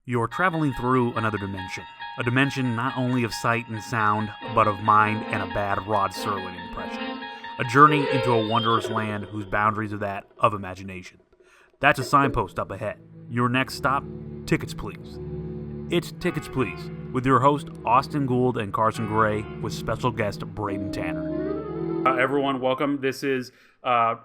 You're traveling through another dimension. A dimension not only of sight and sound, but of mind and a bad Rod Serling impression. A journey into a wondrous land whose boundaries are that of imagination. That's a signpost up ahead. Your next stop, Tickets Please. It's Tickets Please, with your host Austin Gould and Carson Gray, with special guest Braden Tanner. Everyone, welcome. This is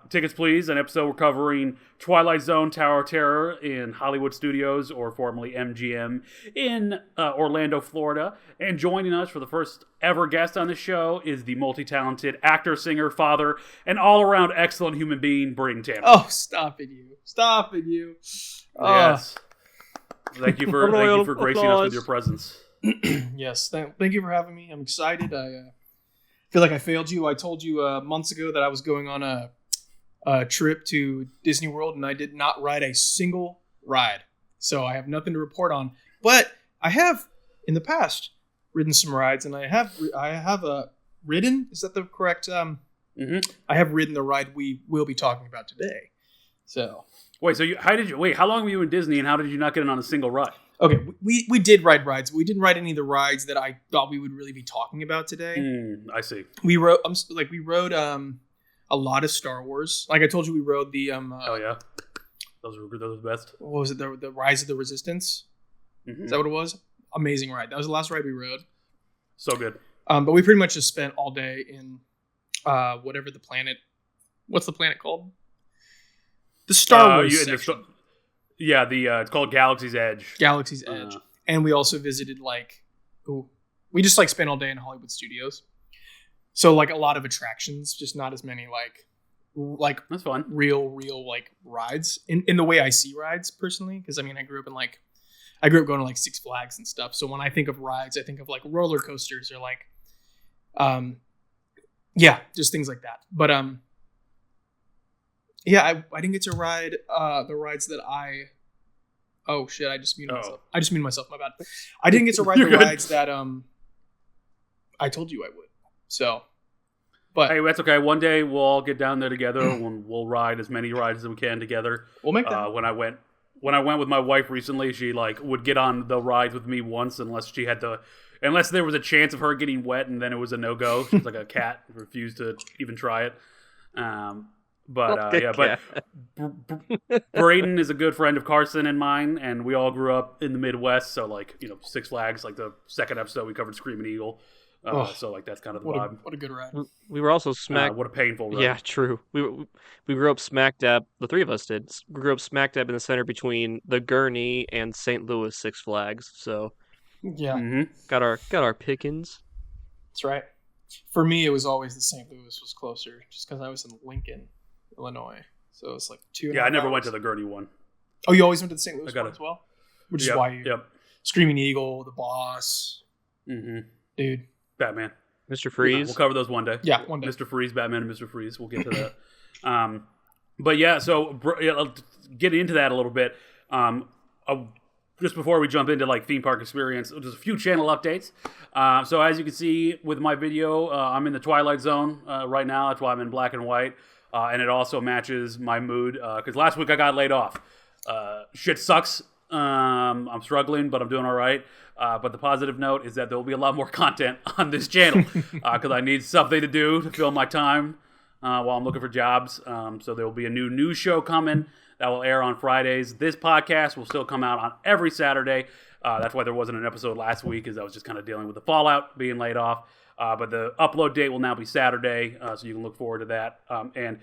Tickets Please, an episode we're covering Twilight Zone Tower of Terror in Hollywood Studios, or formerly MGM, in Orlando, Florida. And joining us for the first ever guest on the show is the multi-talented actor, singer, father, and all-around excellent human being, Braden Tanner. Oh, stop it, you. Stop it, you. Yes. Thank you for gracing us with your presence. Yes, thank you for having me. I'm excited. I feel like I failed you. I told you months ago that I was going on a trip to Disney World, and I did not ride a single ride. So I have nothing to report on. But I have, in the past, ridden some rides, and I have ridden. Is that the correct? I have ridden the ride we will be talking about today. So wait, how long were you in Disney, and how did you not get in on a single ride? Okay, we did ride rides. We didn't ride any of the rides that I thought we would really be talking about today. I see. We rode a lot of Star Wars. Like I told you, we rode the oh yeah, those were the best. What was it? The Rise of the Resistance. Is that what it was? Amazing ride. That was the last ride we rode. So good. But we pretty much just spent all day in whatever the planet. What's the planet called? The Star Wars section. It's called Galaxy's Edge. Galaxy's Edge. And we also visited we just spent all day in Hollywood Studios. So a lot of attractions, just not as many that's fun. Real rides in the way I see rides personally. Because I grew up going to Six Flags and stuff. So when I think of rides, I think of roller coasters or just things like that. But I didn't get to ride the rides that I... Oh, shit, I just muted myself. I just muted myself, my bad. I didn't get to ride the rides that I told you I would. So, but... Hey, that's okay. One day we'll all get down there together and we'll ride as many rides as we can together. We'll make that. When I went with my wife recently, she would get on the rides with me once unless there was a chance of her getting wet, and then it was a no-go. She was like a cat, refused to even try it. But Braden is a good friend of Carson and mine, and we all grew up in the Midwest. So Six Flags, the second episode we covered Screaming Eagle. So that's kind of the vibe. What a good ride. We were also smack. What a painful ride. Yeah, true. We grew up smack dab. The three of us did. We grew up smack dab in the center between the Gurney and St. Louis Six Flags. So yeah, got our pickings. That's right. For me, it was always the St. Louis was closer, just because I was in Lincoln, Illinois. So it's 2 Yeah, I never went to the Gurney one. Oh, you always went to the St. Louis one as well? Which is why you... Yep. Screaming Eagle, The Boss. Dude. Batman. Mr. Freeze. We'll cover those one day. Yeah, one day. Mr. Freeze, Batman and Mr. Freeze. We'll get to that. But yeah, so getting into that a little bit. Just before we jump into theme park experience, just a few channel updates. So as you can see with my video, I'm in the Twilight Zone right now. That's why I'm in black and white. And it also matches my mood because last week I got laid off. Shit sucks. I'm struggling, but I'm doing all right. But the positive note is that there will be a lot more content on this channel because I need something to do to fill my time while I'm looking for jobs. So there will be a new news show coming that will air on Fridays. This podcast will still come out on every Saturday. That's why there wasn't an episode last week, because I was just kind of dealing with the fallout, being laid off. But the upload date will now be Saturday, so you can look forward to that. And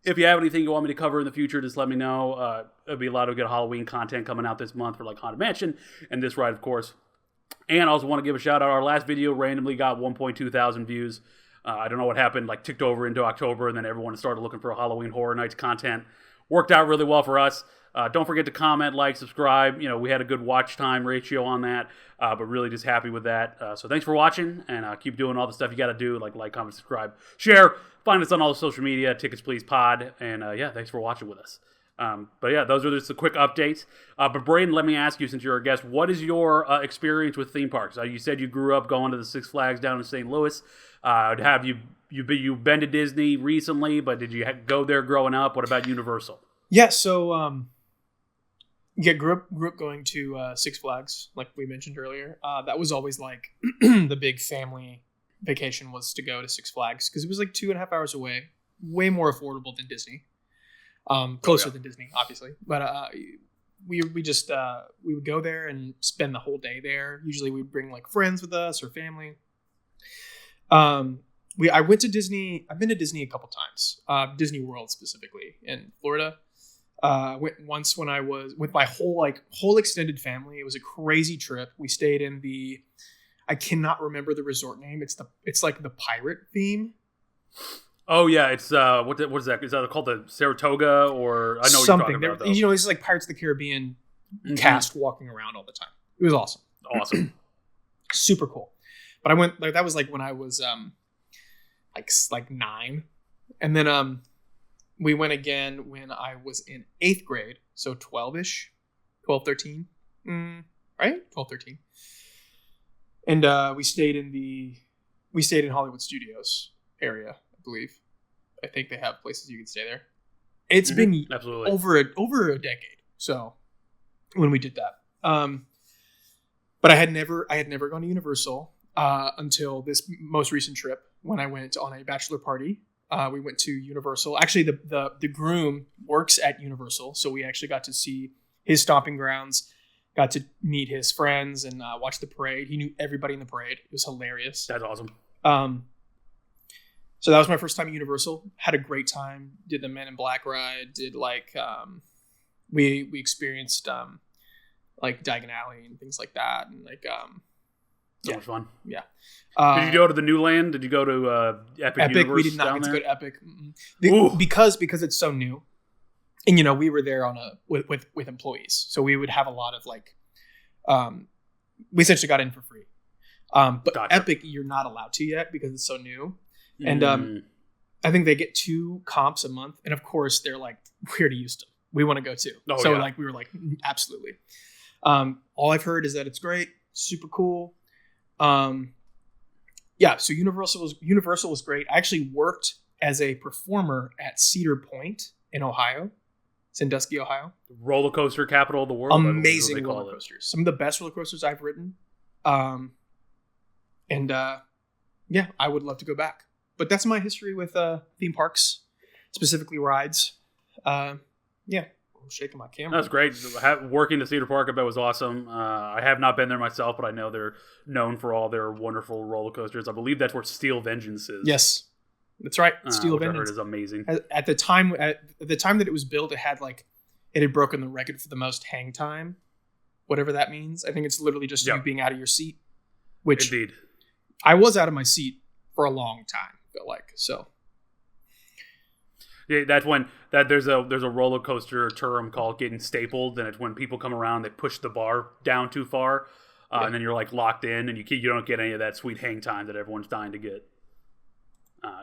if you have anything you want me to cover in the future, just let me know. There'll be a lot of good Halloween content coming out this month for Haunted Mansion and this ride, of course. And I also want to give a shout out. Our last video randomly got 1.2 thousand views. I don't know what happened, ticked over into October, and then everyone started looking for Halloween Horror Nights content. Worked out really well for us. Don't forget to comment, subscribe. We had a good watch time ratio on that, but really just happy with that. So thanks for watching, and keep doing all the stuff you got to do, like, comment, subscribe, share. Find us on all the social media, Tickets Please Pod, and thanks for watching with us. But yeah, those are just the quick updates. But Braden, let me ask you, since you're a guest, what is your experience with theme parks? You said you grew up going to the Six Flags down in St. Louis. Have you've been to Disney recently, but did you go there growing up? What about Universal? Yeah, so grew up going to Six Flags, like we mentioned earlier. That was always like the big family vacation was to go to Six Flags because it was like 2.5 hours away, way more affordable than Disney, closer than Disney, obviously. But we would go there and spend the whole day there. Usually we'd bring like friends with us or family. I went to Disney. I've been to Disney a couple times. Disney World specifically in Florida. I went once when I was with my whole extended family. It was a crazy trip. We stayed in I cannot remember the resort name. It's like the pirate theme. Oh yeah, it's what is that? Is that called the Saratoga or I know something? What you're talking about, this is like Pirates of the Caribbean cast walking around all the time. It was awesome. Awesome. Super cool. But I went that was like when I was like 9, and then we went again when I was in 8th grade, so 12-ish, 12, 13, right? 12, 13. And we stayed in Hollywood Studios area, I believe. I think they have places you can stay there. It's been absolutely over a decade. So when we did that, but I had never gone to Universal until this most recent trip when I went on a bachelor party. We went to Universal. Actually, the groom works at Universal, so we actually got to see his stomping grounds. Got to meet his friends and watch the parade. He knew everybody in the parade. It was hilarious. That's awesome. So that was my first time at Universal. Had a great time. Did the Men in Black ride. Did like we experienced like Diagon Alley and things like that, and like so much fun. Yeah. Did you go to the New Land? Did you go to Epic Universe? We did not get to go to Epic because it's so new. And we were there with employees, so we would have a lot of like, we essentially got in for free. But gotcha. Epic, you're not allowed to yet because it's so new, and I think they get 2 comps a month, and of course they're like, we're to Houston, we want to go too. So like we were like, absolutely. All I've heard is that it's great, super cool. Yeah, so Universal was great. I actually worked as a performer at Cedar Point in Ohio. Sandusky, Ohio. Roller coaster capital of the world. Amazing roller coasters. Some of the best roller coasters I've ridden. Yeah, I would love to go back. But that's my history with theme parks, specifically rides. Yeah, I'm shaking my camera. That's great. Working at Cedar Park, I bet was awesome. I have not been there myself, but I know they're known for all their wonderful roller coasters. I believe that's where Steel Vengeance is. Yes. That's right. Steel which Vengeance I heard is amazing. At the time that it was built, it had broken the record for the most hang time, whatever that means. I think it's literally just you being out of your seat, which indeed I was out of my seat for a long time. I feel like so. Yeah, that's when there's a roller coaster term called getting stapled, and it's when people come around, they push the bar down too far, and then you're like locked in, and you don't get any of that sweet hang time that everyone's dying to get.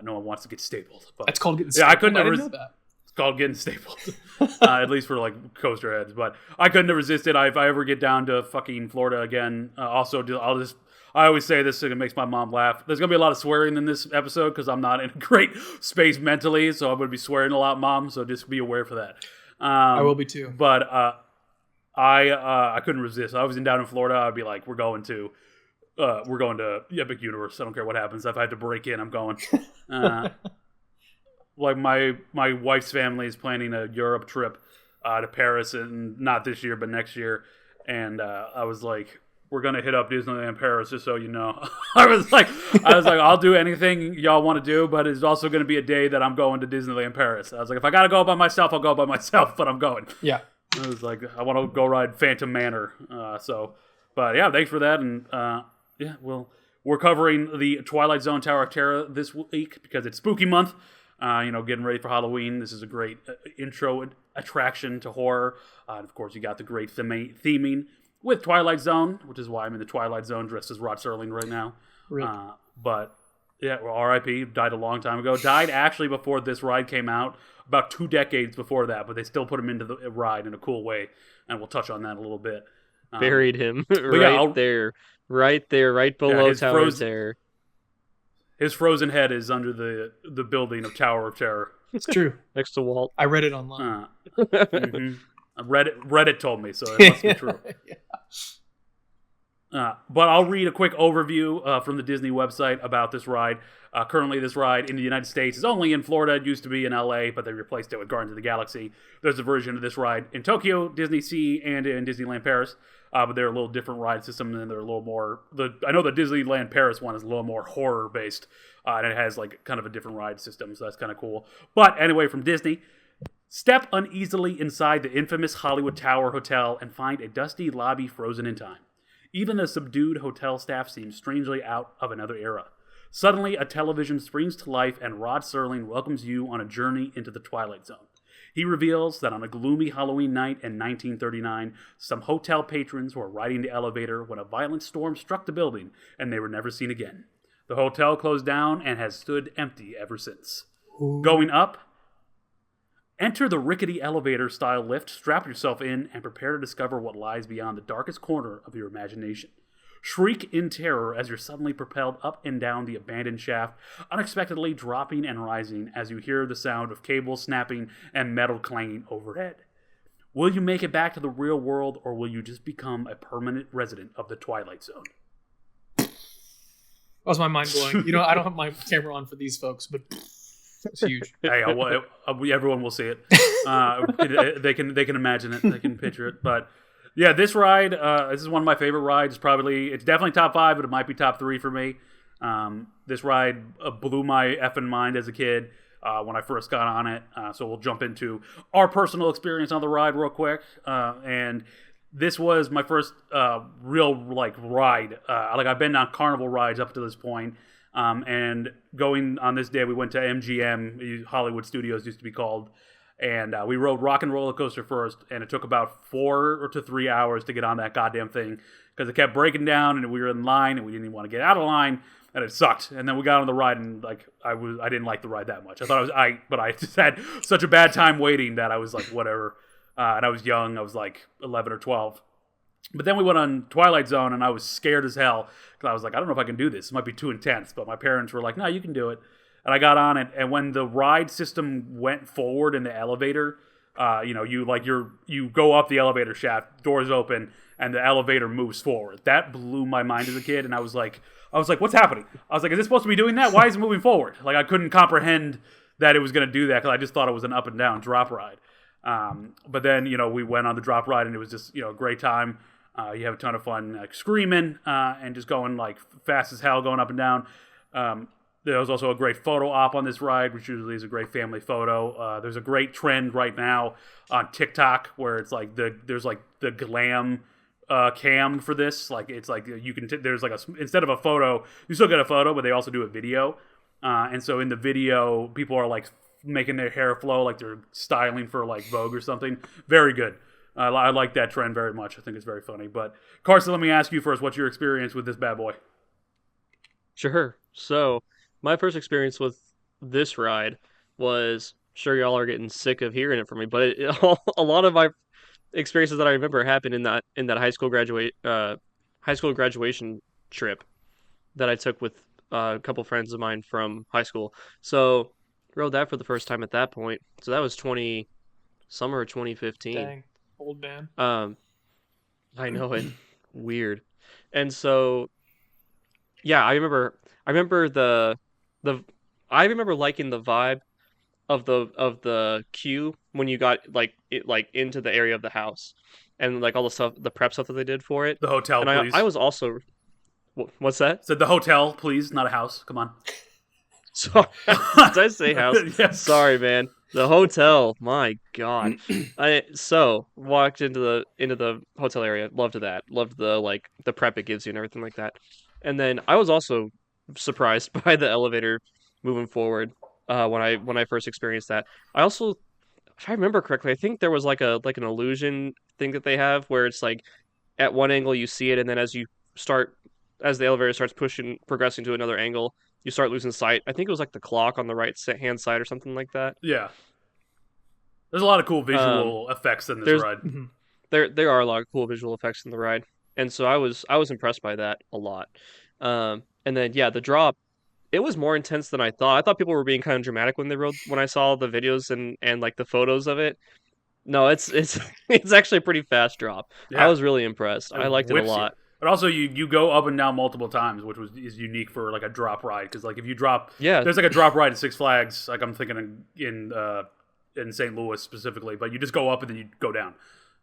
No one wants to get stapled. But that's called getting stapled. Yeah, I couldn't didn't know that. It's called getting stapled. At least for like coaster heads. But I couldn't have resisted. If I ever get down to fucking Florida again, I always say this and it makes my mom laugh. There's going to be a lot of swearing in this episode because I'm not in a great space mentally. So I'm going to be swearing a lot, Mom. So just be aware for that. I will be too. But I couldn't resist. I was down in Florida. I'd be like, we're going to Epic Universe. I don't care what happens. If I had to break in, I'm going. Like my wife's family is planning a Europe trip to Paris, and not this year, but next year. And I was like, we're gonna hit up Disneyland Paris, just so you know. I was like, I'll do anything y'all want to do, but it's also gonna be a day that I'm going to Disneyland Paris. I was like, if I gotta go by myself, I'll go by myself, but I'm going. Yeah. I was like, I want to go ride Phantom Manor. But yeah, thanks for that. And yeah, well, we're covering the Twilight Zone Tower of Terror this week because it's spooky month. Getting ready for Halloween. This is a great intro attraction to horror. And of course, you got the great theming with Twilight Zone, which is why I'm in the Twilight Zone dressed as Rod Serling right now. But yeah, well, R.I.P. Died a long time ago. Died actually before this ride came out, about 2 decades before that. But they still put him into the ride in a cool way, and we'll touch on that a little bit. Buried him right there, right below Tower of Terror. His frozen head is under the building of Tower of Terror. It's true. Next to Walt. I read it online. Reddit told me, so it must be true. Yeah. But I'll read a quick overview from the Disney website about this ride. Currently, this ride in the United States is only in Florida. It used to be in LA, but they replaced it with Guardians of the Galaxy. There's a version of this ride in Tokyo, Disney Sea, and in Disneyland Paris. But they're a little different ride system, and they're a little more. I know the Disneyland Paris one is a little more horror based, and it has like kind of a different ride system, so that's kind of cool. But anyway, from Disney. Step uneasily inside the infamous Hollywood Tower Hotel and find a dusty lobby frozen in time. Even the subdued hotel staff seems strangely out of another era. Suddenly, a television springs to life and Rod Serling welcomes you on a journey into the Twilight Zone. He reveals that on a gloomy Halloween night in 1939, some hotel patrons were riding the elevator when a violent storm struck the building and they were never seen again. The hotel closed down and has stood empty ever since. Ooh. Going up, enter the rickety elevator-style lift, strap yourself in, and prepare to discover what lies beyond the darkest corner of your imagination. Shriek in terror as you're suddenly propelled up and down the abandoned shaft, unexpectedly dropping and rising as you hear the sound of cables snapping and metal clanging overhead. Will you make it back to the real world, or will you just become a permanent resident of the Twilight Zone? That was my mind blowing. You know, I don't have my camera on for these folks, but it's huge. Hey, everyone will see it. They can imagine it. They can picture it. But yeah, this ride, this is one of my favorite rides. It's definitely top 5, but it might be top 3 for me. This ride blew my effing mind as a kid when I first got on it. So we'll jump into our personal experience on the ride real quick. And this was my first real ride. I've been on carnival rides up to this point. And going on this day, we went to MGM, Hollywood Studios used to be called, and we rode Rock and Roller Coaster first, and it took about 4 to 3 hours to get on that goddamn thing because it kept breaking down, and we were in line, and we didn't even want to get out of line, and it sucked. And then we got on the ride, and I didn't like the ride that much. I thought but I just had such a bad time waiting that I was like, whatever. And I was young. I was like 11 or 12. But then we went on Twilight Zone, and I was scared as hell because I was like, I don't know if I can do this. It might be too intense. But my parents were like, no, you can do it. And I got on it, and when the ride system went forward in the elevator, you go up the elevator shaft, doors open, and the elevator moves forward. That blew my mind as a kid, and I was like, what's happening? I was like, is it supposed to be doing that? Why is it moving forward? Like, I couldn't comprehend that it was going to do that because I just thought it was an up and down drop ride. But then, we went on the drop ride, and it was just, a great time. You have a ton of fun, screaming and just going fast as hell, going up and down. There was also a great photo op on this ride, which usually is a great family photo. There's a great trend right now on TikTok where it's there's the glam cam for this. You can there's instead of a photo, you still get a photo, but they also do a video. And so in the video, people are making their hair flow like they're styling for Vogue or something. Very good. I like that trend very much. I think it's very funny. But Carson, let me ask you first, what's your experience with this bad boy? Sure. So my first experience with this ride was, sure, y'all are getting sick of hearing it from me, but a lot of my experiences that I remember happened in that high school graduation trip that I took with a couple friends of mine from high school. So rode that for the first time at that point. So that was summer of 2015. Dang, old man. I know it. Weird. And so, yeah, I remember I remember liking the vibe of the queue when you got into the area of the house and all the stuff, the prep stuff that they did for it. The hotel, and please. I was also, what's that? Said the hotel, please, not a house. Come on. So, did I say house? Yes. Sorry, man. The hotel. My God. I walked into the hotel area. Loved that. Loved the prep it gives you and everything like that. And then I was also surprised by the elevator moving forward when I first experienced that. I also, if I remember correctly, I think there was an illusion thing that they have where it's at one angle you see it, and then as the elevator starts progressing to another angle, you start losing sight. I think it was the clock on the right hand side or something like that. Yeah. There's a lot of cool visual effects in this ride. Mm-hmm. There are a lot of cool visual effects in the ride. And so I was impressed by that a lot. And then the drop, it was more intense than I thought. I thought people were being kind of dramatic when I saw the videos and the photos of it. No, it's it's actually a pretty fast drop. I Yeah, was really impressed. I liked it a whips you. lot. But also, you go up and down multiple times, which is unique for like a drop ride. Because like if you drop, Yeah, there's like a drop ride at Six Flags. Like I'm thinking in St. Louis specifically, but you just go up and then you go down,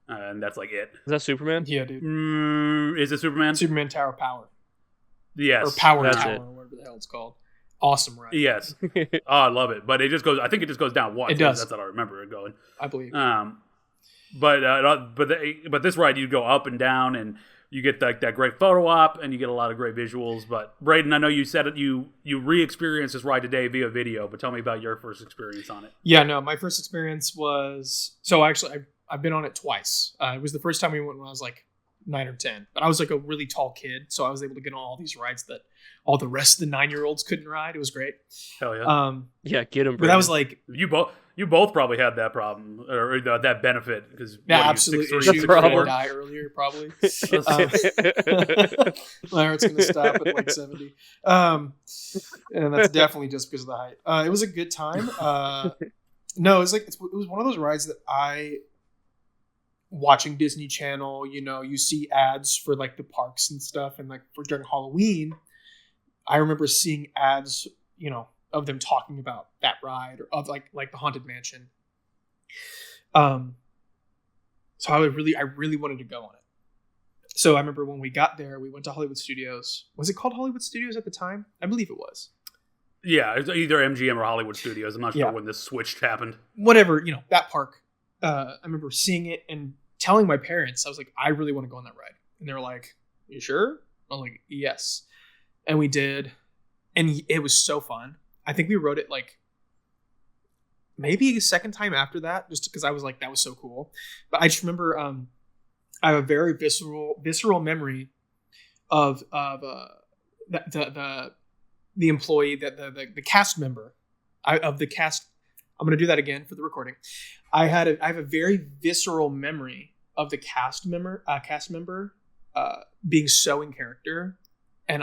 and that's like it. is that Superman? Yeah, dude. Is it Superman? Superman Tower of Power. Yes, Or Power that's Tower, it. or whatever the hell it's called. Awesome ride. Yes. Oh, I love it, but it just goes. I think it just goes down once. It does. That's how I remember it going. I believe. But this ride you go up and down, and you get like that great photo op, and you get a lot of great visuals. But Braden, I know you said it, you re-experienced this ride today via video, but tell me about your first experience on it. Yeah, no, my first experience was I've been on it twice. It was the first time we went when I was like 9 or 10, but I was like a really tall kid, so I was able to get on all these rides that all the rest of the 9-year-olds couldn't ride. It was great. Hell yeah! Yeah, get him. But that was like You both probably had that problem or that benefit because absolutely. That's probably die earlier, probably. My heart's gonna stop at like 70, and that's definitely just because of the height. It was a good time. No, it was one of those rides that I watching Disney Channel. You know, you see ads for like the parks and stuff, and like for during Halloween, I remember seeing ads. You know, of them talking about that ride or of like the Haunted Mansion. So I really wanted to go on it. So I remember when we got there, we went to Hollywood Studios. Was it called Hollywood Studios at the time? I believe it was. Yeah, it's either MGM or Hollywood Studios. I'm not sure Yeah. when this switch happened. Whatever, you know, that park. I remember seeing it and telling my parents, I was like, I really want to go on that ride. And they were like, you sure? I was like, yes. And we did. And it was so fun. I think we rode it like maybe a second time after that, just because I was like, that was so cool. But I just remember I have a very visceral memory of the employee, the cast member of the cast. I'm gonna do that again for the recording. I have a very visceral memory of the cast member being so in character, and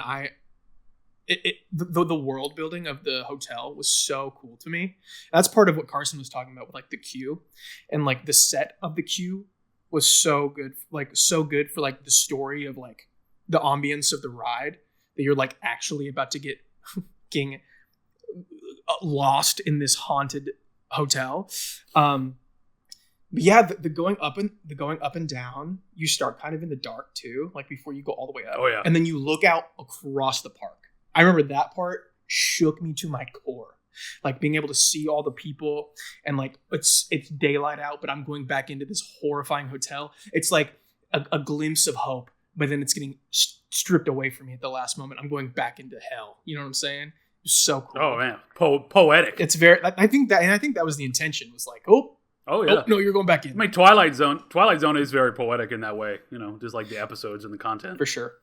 the world building of the hotel was so cool to me. That's part of what Carson was talking about with like the queue, and like the set of the queue was so good, like so good for like the story of like the ambience of the ride that you're like actually about to get fucking lost in this haunted hotel. But yeah, the going up and down, you start kind of in the dark too, like before you go all the way up. Oh yeah. And then you look out across the park. I remember that part shook me to my core. Like being able to see all the people and like it's daylight out, but I'm going back into this horrifying hotel. It's like a glimpse of hope, but then it's getting stripped away from me at the last moment. I'm going back into hell. You know what I'm saying? It's so cool. Oh man, poetic. It's very. I think that was the intention. Was like, Oh yeah. oh no, you're going back in. I mean, Twilight Zone is very poetic in that way. You know, just like the episodes and the content. For sure.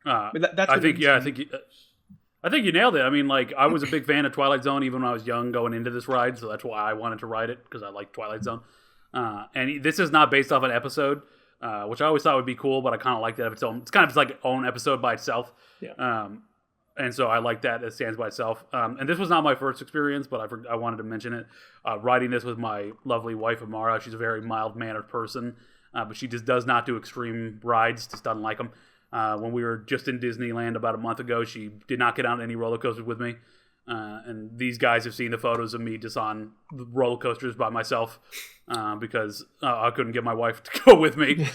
But I think you nailed it. I mean, like I was a big fan of Twilight Zone even when I was young, going into this ride, so that's why I wanted to ride it because I like Twilight Zone. And this is not based off an episode, which I always thought would be cool, but I kind of like that of its own. It's kind of like its own episode by itself. Yeah. And so I like that it stands by itself. And this was not my first experience, but I wanted to mention it. Riding this with my lovely wife, Amara. She's a very mild-mannered person, but she just does not do extreme rides, just doesn't like them. When we were just in Disneyland about a month ago, she did not get on any roller coasters with me. And these guys have seen the photos of me just on roller coasters by myself because I couldn't get my wife to go with me.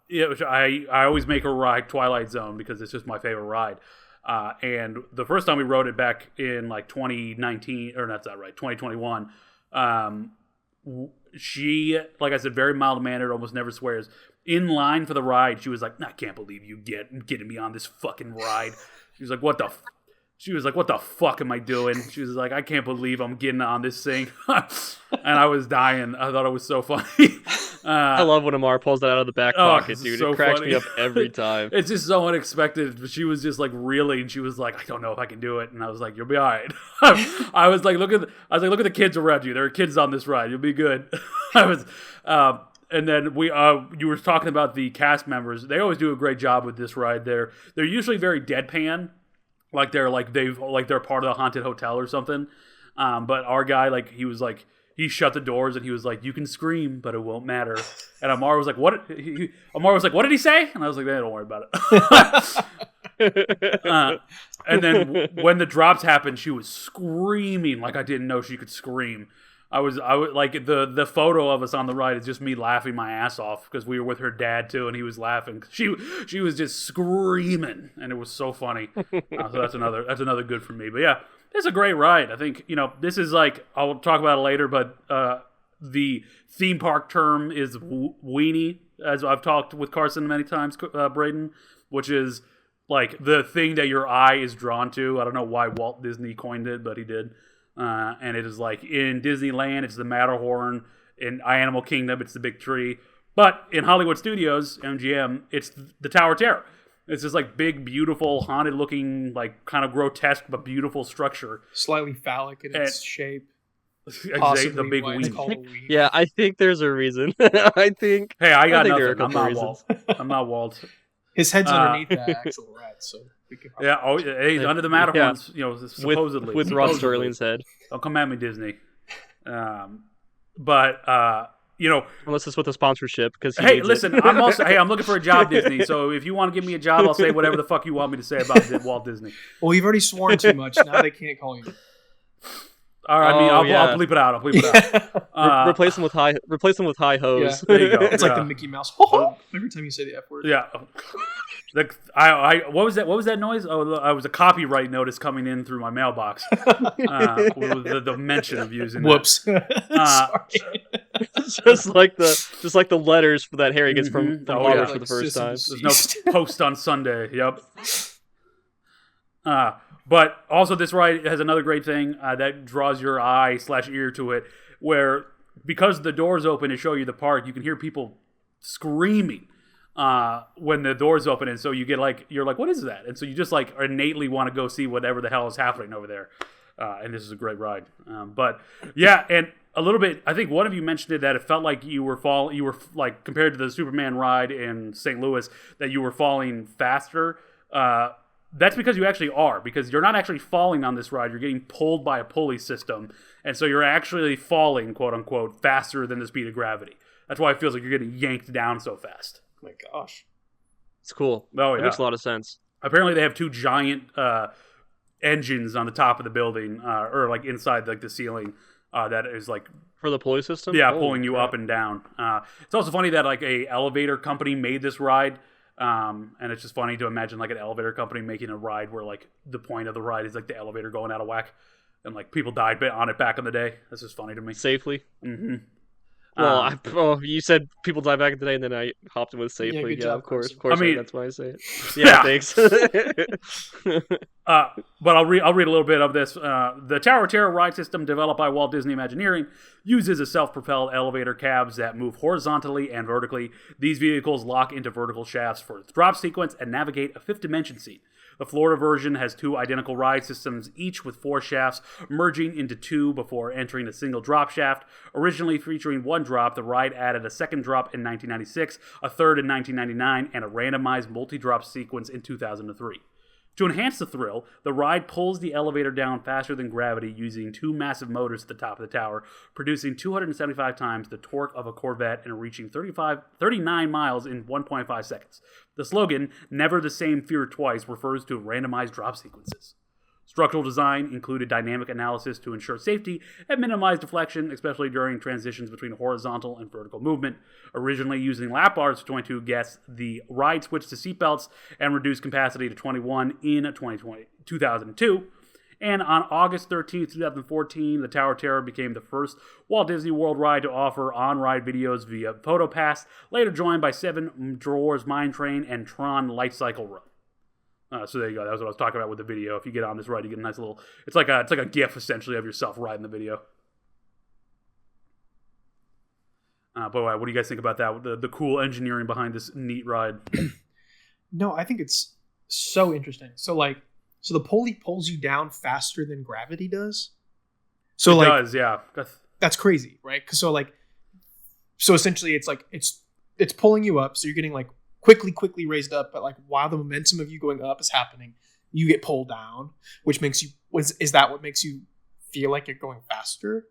I always make her ride Twilight Zone because it's just my favorite ride. And the first time we rode it back in like 2019, or that's not right, 2021, she, like I said, very mild-mannered, almost never swears. In line for the ride, she was like, I can't believe you getting me on this fucking ride. She was like, what the fuck am I doing? She was like, I can't believe I'm getting on this thing. And I was dying. I thought it was so funny. I love when Amar pulls that out of the back pocket, dude. So it cracks funny. me up every time. It's just so unexpected. But she was just like reeling. She was like, I don't know if I can do it. And I was like, you'll be all right. I was like, look at the kids around you. There are kids on this ride. You'll be good. And then you were talking about the cast members. They always do a great job with this ride. They're usually very deadpan, like they're part of the haunted hotel or something. But our guy, like, he shut the doors and he was like, "You can scream, but it won't matter." And Amar was like, "What?" Amar was like, "What did he say?" And I was like, "Don't worry about it." And then when the drops happened, she was screaming like I didn't know she could scream. I was like the photo of us on the ride is just me laughing my ass off because we were with her dad too, and he was laughing. She was just screaming, and it was so funny. So that's another good for me. But yeah, it's a great ride. I think this is like I'll talk about it later, but the theme park term is weenie, as I've talked with Carson many times, Braden, which is like the thing that your eye is drawn to. I don't know why Walt Disney coined it, but he did. And it is like in Disneyland, it's the Matterhorn. In Animal Kingdom, it's the big tree. But in Hollywood Studios, MGM, it's the Tower of Terror. It's this like big, beautiful, haunted-looking, like kind of grotesque but beautiful structure. Slightly phallic in its shape. The big weed. Yeah, I think there's a reason. I think. Hey, I got think nothing. I'm not Walt. I'm not Walt. His head's underneath that actual rat, so we can. Yeah. Oh, he's under the Matterhorns. Supposedly with Rod Sterling's head. Don't come at me, Disney. But unless it's with a sponsorship, because hey, listen, I'm looking for a job, Disney. So if you want to give me a job, I'll say whatever the fuck you want me to say about Walt Disney. Well, you've already sworn too much. Now they can't call you. All right, I'll bleep it out. Replace them with high hose. Yeah. There you go. It's like the Mickey Mouse. Every time you say the F word. Yeah. What was that? What was that noise? Oh, I was a copyright notice coming in through my mailbox. The mention of using. Whoops. Sorry. just like the letters for that Harry gets from Hogwarts for the first time. There's no post on Sunday. Yep. But also this ride has another great thing that draws your eye/ear to it, where because the doors open to show you the park, you can hear people screaming when the doors open, and so you're like, what is that? And so you just like innately want to go see whatever the hell is happening over there. And this is a great ride. But yeah, and a little bit, I think one of you mentioned it, that it felt like you were like compared to the Superman ride in St. Louis, that you were falling faster. That's because you actually are, because you're not actually falling on this ride. You're getting pulled by a pulley system. And so you're actually falling, quote unquote, faster than the speed of gravity. That's why it feels like you're getting yanked down so fast. Oh my gosh. It's cool. Oh, yeah. It makes a lot of sense. Apparently they have two giant engines on the top of the building, or like inside like the ceiling, that is like... For the pulley system? Yeah, pulling you up and down. It's also funny that like a elevator company made this ride. And it's just funny to imagine like an elevator company making a ride where like the point of the ride is like the elevator going out of whack, and like people died on it back in the day. That's just funny to me. Safely. Mm-hmm. Well, you said people died back in the day, and then I hopped in with safely. Yeah, good job, of course. I mean, that's why I say it. Yeah, thanks. But I'll read a little bit of this. The Tower of Terror ride system, developed by Walt Disney Imagineering, uses a self-propelled elevator cabs that move horizontally and vertically. These vehicles lock into vertical shafts for its drop sequence and navigate a fifth dimension seat. The Florida version has two identical ride systems, each with 4 shafts merging into 2 before entering a single drop shaft. Originally featuring 1 drop, the ride added a second drop in 1996, a third in 1999, and a randomized multi-drop sequence in 2003. To enhance the thrill, the ride pulls the elevator down faster than gravity using 2 massive motors at the top of the tower, producing 275 times the torque of a Corvette and reaching 39 miles in 1.5 seconds. The slogan, "Never the same fear twice," refers to randomized drop sequences. Structural design included dynamic analysis to ensure safety and minimize deflection, especially during transitions between horizontal and vertical movement. Originally using lap bars for 22 guests, the ride switched to seatbelts and reduced capacity to 21 in 2002. And on August 13, 2014, the Tower of Terror became the first Walt Disney World ride to offer on-ride videos via PhotoPass, later joined by 7 Drawers Mine Train and Tron Light Cycle Run. So there you go. That was what I was talking about with the video. If you get on this ride, you get a nice little... It's like a GIF, essentially, of yourself riding the video. But what do you guys think about that? The cool engineering behind this neat ride? No, I think it's so interesting. So the pulley pulls you down faster than gravity does. So it does, yeah. That's crazy, right? So essentially, it's like it's pulling you up. So you're getting like quickly raised up, but like while the momentum of you going up is happening, you get pulled down, which makes you is that what makes you feel like you're going faster.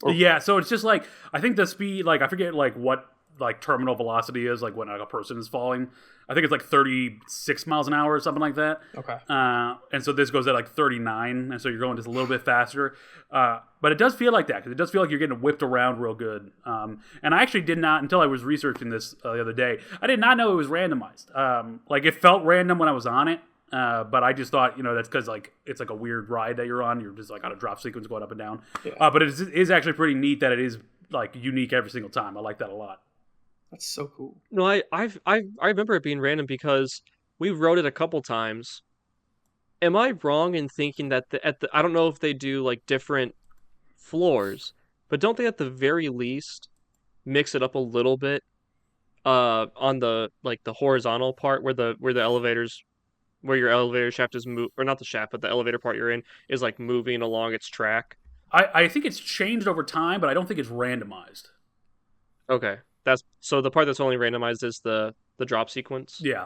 Yeah, so it's just like, I think the speed, like, I forget, like, what, like, terminal velocity is, like, when like, a person is falling. I think it's, like, 36 miles an hour or something like that. Okay. And so this goes at, like, 39, and so you're going just a little bit faster. But it does feel like that, because it does feel like you're getting whipped around real good. And I actually did not, until I was researching this the other day, I did not know it was randomized. Like, it felt random when I was on it. But I just thought, that's because like it's like a weird ride that you're on. You're just like on a drop sequence going up and down. Yeah. But it is actually pretty neat that it is like unique every single time. I like that a lot. That's so cool. No, I remember it being random because we rode it a couple times. Am I wrong in thinking that I don't know if they do like different floors, but don't they at the very least mix it up a little bit on the like the horizontal part where the elevators where your elevator shaft is or not the shaft, but the elevator part you're in is like moving along its track. I think it's changed over time, but I don't think it's randomized. Okay. So the part that's only randomized is the drop sequence? Yeah,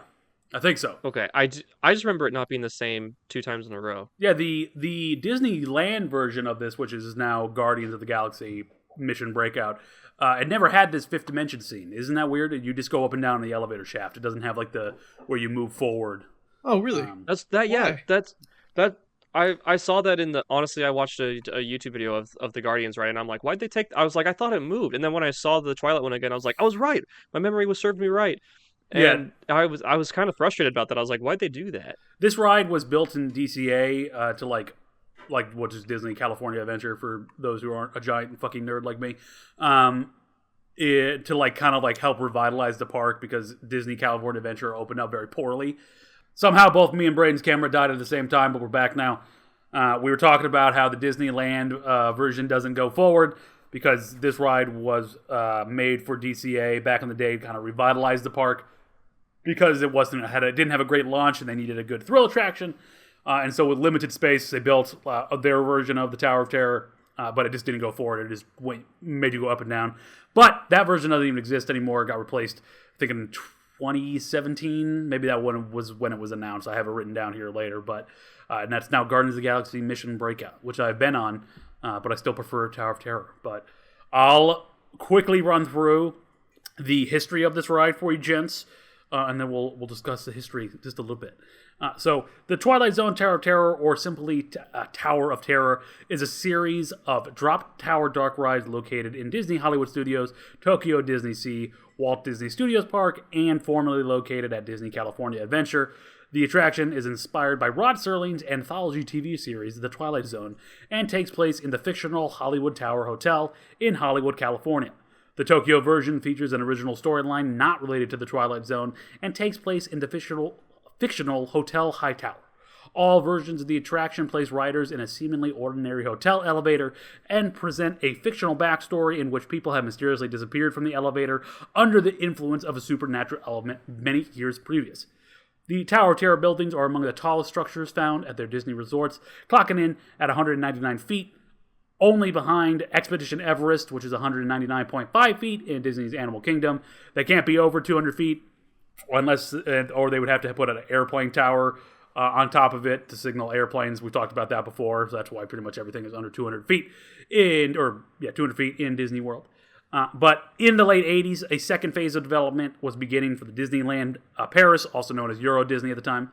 I think so. Okay. I just remember it not being the same 2 times in a row. Yeah, the Disneyland version of this, which is now Guardians of the Galaxy Mission Breakout, it never had this fifth dimension scene. Isn't that weird? You just go up and down the elevator shaft. It doesn't have like the where you move forward. Oh, really? That's that. Yeah, Why? that's that. I saw that in the. Honestly, I watched a YouTube video of the Guardians, right? And I'm like, why'd they take? I was like, I thought it moved, and then when I saw the Twilight one again, I was like, I was right. My memory was served me right. And I was kind of frustrated about that. I was like, why'd they do that? This ride was built in DCA to like what is Disney California Adventure for those who aren't a giant fucking nerd like me. To like kind of like help revitalize the park because Disney California Adventure opened up very poorly. Somehow both me and Braden's camera died at the same time, but we're back now. We were talking about how the Disneyland version doesn't go forward because this ride was made for DCA back in the day to kind of revitalize the park because it didn't have a great launch and they needed a good thrill attraction. And so with limited space, they built their version of the Tower of Terror, but it just didn't go forward. It just made you go up and down. But that version doesn't even exist anymore. It got replaced, I think, in 2017. Maybe that one was when it was announced. I have it written down here later. But and that's now Guardians of the Galaxy Mission Breakout, which I've been on, but I still prefer Tower of Terror. But I'll quickly run through the history of this ride for you, gents, and then we'll discuss the history just a little bit. So the Twilight Zone Tower of Terror, or simply Tower of Terror, is a series of drop tower dark rides located in Disney Hollywood Studios, Tokyo Disney Sea, Walt Disney Studios Park, and formerly located at Disney California Adventure. The attraction is inspired by Rod Serling's anthology TV series, The Twilight Zone, and takes place in the fictional Hollywood Tower Hotel in Hollywood, California. The Tokyo version features an original storyline not related to the Twilight Zone and takes place in the fictional Hotel Hightower. All versions of the attraction place riders in a seemingly ordinary hotel elevator and present a fictional backstory in which people have mysteriously disappeared from the elevator under the influence of a supernatural element many years previous. The Tower of Terror buildings are among the tallest structures found at their Disney resorts, clocking in at 199 feet, only behind Expedition Everest, which is 199.5 feet in Disney's Animal Kingdom. They can't be over 200 feet, or they would have to put an airplane tower on top of it to signal airplanes. We talked about that before, so that's why pretty much everything is under 200 feet 200 feet in Disney World. But in the late 80s, a second phase of development was beginning for the Disneyland Paris, also known as Euro Disney at the time.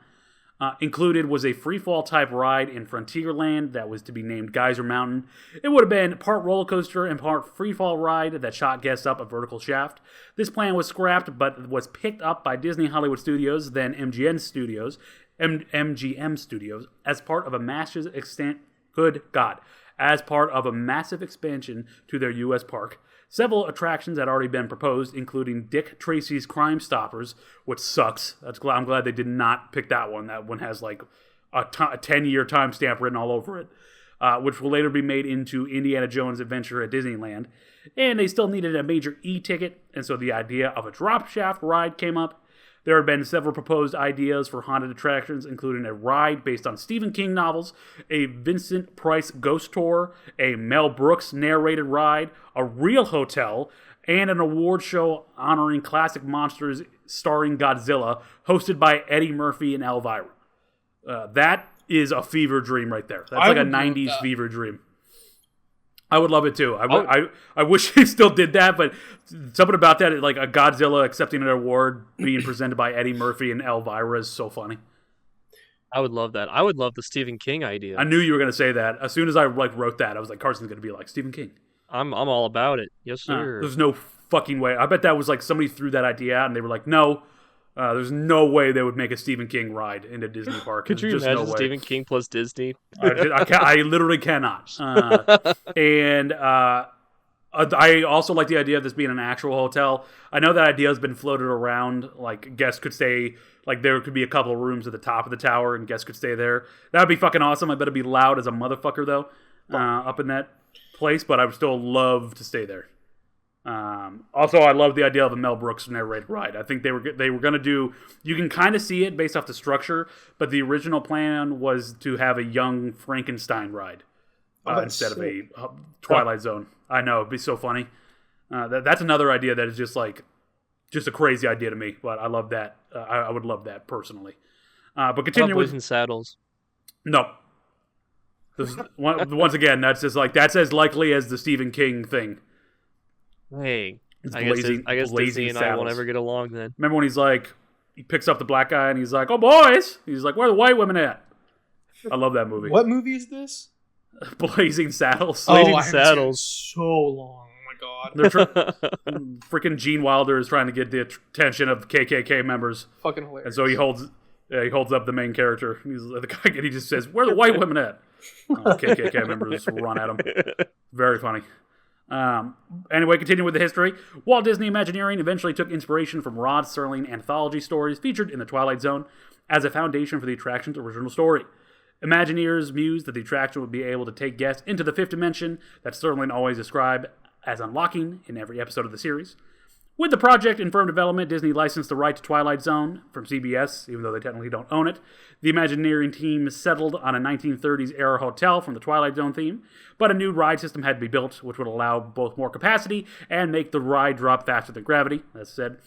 Included was a freefall type ride in Frontierland that was to be named Geyser Mountain. It would have been part roller coaster and part freefall ride that shot guests up a vertical shaft. This plan was scrapped, but was picked up by Disney Hollywood Studios, then MGM Studios, as part of a massive expansion to their U.S. park. Several attractions had already been proposed, including Dick Tracy's Crime Stoppers, which sucks. I'm glad they did not pick that one. That one has like a 10-year timestamp written all over it, which will later be made into Indiana Jones Adventure at Disneyland. And they still needed a major e-ticket, and so the idea of a drop shaft ride came up. There had been several proposed ideas for haunted attractions, including a ride based on Stephen King novels, a Vincent Price ghost tour, a Mel Brooks narrated ride, a real hotel, and an award show honoring classic monsters starring Godzilla, hosted by Eddie Murphy and Elvira. That is a fever dream right there. That's I like a would love 90s that. fever dream. I would love it too. I wish he still did that, but something about that, like a Godzilla accepting an award being presented by Eddie Murphy and Elvira is so funny. I would love that. I would love the Stephen King idea. I knew you were going to say that. As soon as I wrote that, I was like, Carson's going to be like Stephen King. I'm all about it. Yes, sir. There's no fucking way. I bet that was like somebody threw that idea out and they were like, no. There's no way they would make a Stephen King ride into Disney Park. Could you just imagine no way. Stephen King plus Disney? I literally cannot. And I also like the idea of this being an actual hotel. I know that idea has been floated around. Like, guests could stay, like, there could be a couple of rooms at the top of the tower and guests could stay there. That would be fucking awesome. I bet it'd be loud as a motherfucker, though, up in that place. But I would still love to stay there. Also, I love the idea of a Mel Brooks narrated ride. I think they were going to do. You can kind of see it based off the structure, but the original plan was to have a young Frankenstein ride instead of a Twilight Zone. I know, it'd be so funny. That's another idea that is just a crazy idea to me. But I love that. I would love that personally. But continue with Blazing Saddles. No. Once again, that's as likely as the Stephen King thing. Hey, It's I guess Blazing Disney and I won't Saddles. ever get along then. Remember when he picks up the black guy and he's like, "Oh boys," he's like, "Where are the white women at?" I love that movie. What movie is this? Blazing Saddles. Blazing I haven't seen it Saddles. so long. Oh my god. They're freaking Gene Wilder is trying to get the attention of KKK members, Fucking hilarious. and so he holds up the main character. He's the guy, and he just says, "Where are the white women at?" KKK members run at him. Very funny. Anyway, continuing with the history, Walt Disney Imagineering eventually took inspiration from Rod Serling anthology stories featured in the Twilight Zone as a foundation for the attraction's original story. Imagineers mused that the attraction would be able to take guests into the fifth dimension that Serling always described as unlocking in every episode of the series. With the project in firm development, Disney licensed the right to Twilight Zone from CBS, even though they technically don't own it. The Imagineering team settled on a 1930s-era hotel from the Twilight Zone theme, but a new ride system had to be built, which would allow both more capacity and make the ride drop faster than gravity, as said.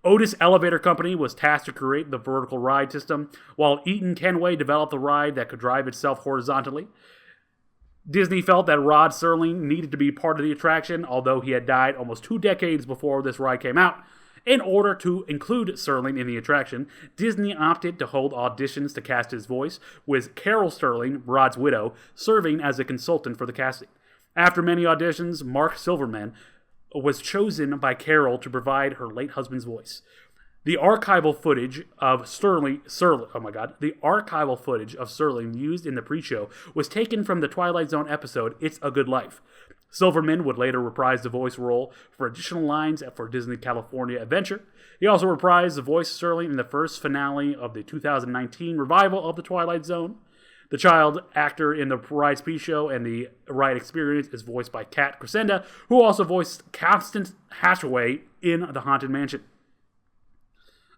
Otis Elevator Company was tasked to create the vertical ride system, while Eaton Kenway developed the ride that could drive itself horizontally. Disney felt that Rod Serling needed to be part of the attraction, although he had died almost 2 decades before this ride came out. In order to include Serling in the attraction, Disney opted to hold auditions to cast his voice, with Carol Serling, Rod's widow, serving as a consultant for the casting. After many auditions, Mark Silverman was chosen by Carol to provide her late husband's voice. The archival footage of Serling used in the pre-show was taken from the Twilight Zone episode It's a Good Life. Silverman would later reprise the voice role for additional lines for Disney California Adventure. He also reprised the voice of Serling in the first finale of the 2019 revival of the Twilight Zone. The child actor in the ride's pre-show and the ride experience is voiced by Kat Crescenda, who also voiced Constance Hatchaway in The Haunted Mansion.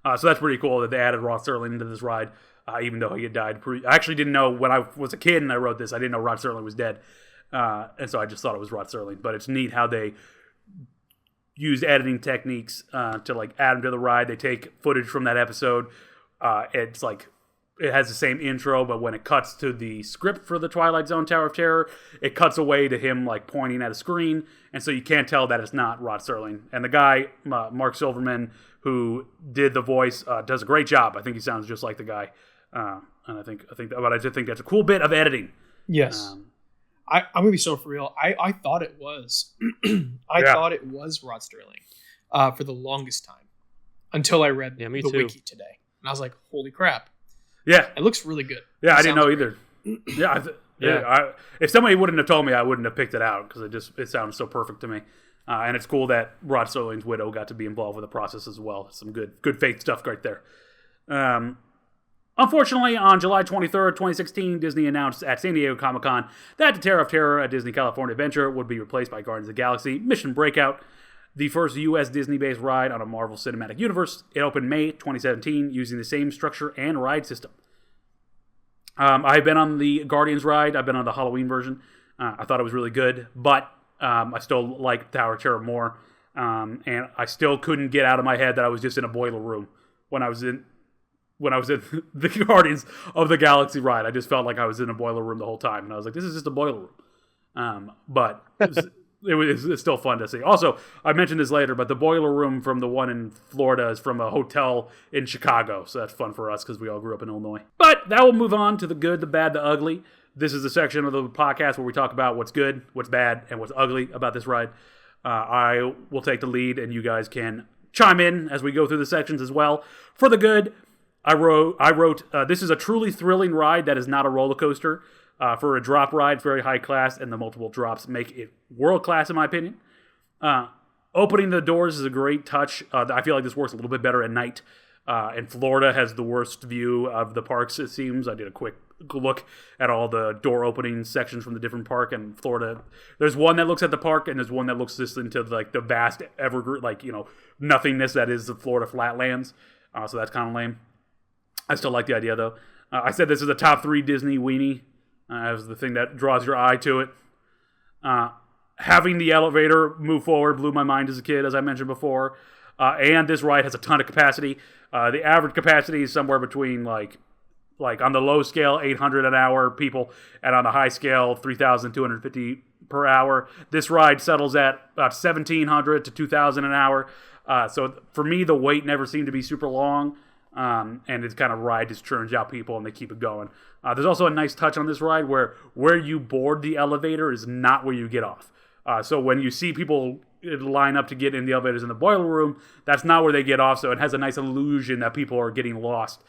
So that's pretty cool that they added Rod Serling into this ride, even though he had died. I actually didn't know when I was a kid and I wrote this. I didn't know Rod Serling was dead. And so I just thought it was Rod Serling. But it's neat how they used editing techniques to like add him to the ride. They take footage from that episode. It's like it has the same intro, but when it cuts to the script for the Twilight Zone Tower of Terror, it cuts away to him like pointing at a screen, and so you can't tell that it's not Rod Serling. And the guy, Mark Silverman, who did the voice, does a great job. I think he sounds just like the guy, and I think that's a cool bit of editing. Yes. I'm gonna be so for real. I thought it was, thought it was Rod Serling for the longest time until I read the wiki today, and I was like, "Holy crap!" Yeah, it looks really good. Yeah, I didn't know either. If somebody wouldn't have told me, I wouldn't have picked it out because it sounds so perfect to me. And it's cool that Rod Serling's widow got to be involved with the process as well. Some good faith stuff right there. Unfortunately, on July 23rd, 2016, Disney announced at San Diego Comic-Con that the Tower of Terror at Disney California Adventure would be replaced by Guardians of the Galaxy Mission Breakout, the first U.S. Disney-based ride on a Marvel Cinematic Universe. It opened May 2017 using the same structure and ride system. I've been on the Guardians ride. I've been on the Halloween version. I thought it was really good, but I still like Tower of Terror more. And I still couldn't get out of my head that I was just in a boiler room when I was when I was in the Guardians of the Galaxy ride. I just felt like I was in a boiler room the whole time, and I was like, this is just a boiler room. But it's still fun to see. Also, I mentioned this later, but the boiler room from the one in Florida is from a hotel in Chicago, so that's fun for us because we all grew up in Illinois. But that will move on to the good, the bad, the ugly. This is the section of the podcast where we talk about what's good, what's bad, and what's ugly about this ride. I will take the lead, and you guys can chime in as we go through the sections as well. For the good, I wrote this is a truly thrilling ride that is not a roller coaster. For a drop ride, very high class, and the multiple drops make it world class in my opinion. Opening the doors is a great touch. I feel like this works a little bit better at night. And Florida has the worst view of the parks, it seems. I did a quick look at all the door opening sections from the different park, and Florida, there's one that looks at the park, and there's one that looks just into like the vast evergreen, like, nothingness that is the Florida flatlands. So that's kind of lame. I still like the idea though. I said this is a top 3 Disney weenie. As the thing that draws your eye to it. Having the elevator move forward blew my mind as a kid, as I mentioned before. And this ride has a ton of capacity. The average capacity is somewhere between like on the low scale 800 an hour people, and on the high scale 3,250 per hour. This ride settles at about 1,700 to 2,000 an hour. So for me, the wait never seemed to be super long. And it's kind of ride just churns out people and they keep it going. There's also a nice touch on this ride where you board the elevator is not where you get off. So when you see people line up to get in the elevators in the boiler room, that's not where they get off. So it has a nice illusion that people are getting lost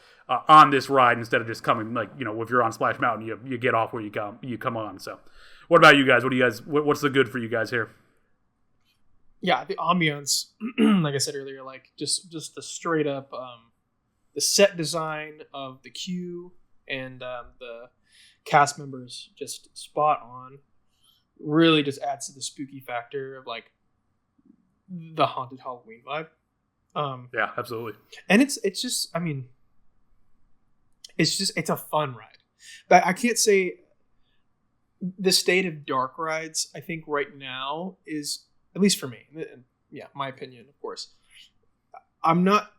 on this ride instead of just coming, like, if you're on Splash Mountain, you get off where you come on. So what about you guys? What's the good for you guys here? Yeah, the ambiance, like I said earlier, like just the straight up the set design of the queue and the cast members just spot on. Really just adds to the spooky factor of like the haunted Halloween vibe. Yeah, absolutely. And it's just, I mean, it's a fun ride. But I can't say the state of dark rides, I think right now is, at least for me, yeah, my opinion, of course, I'm not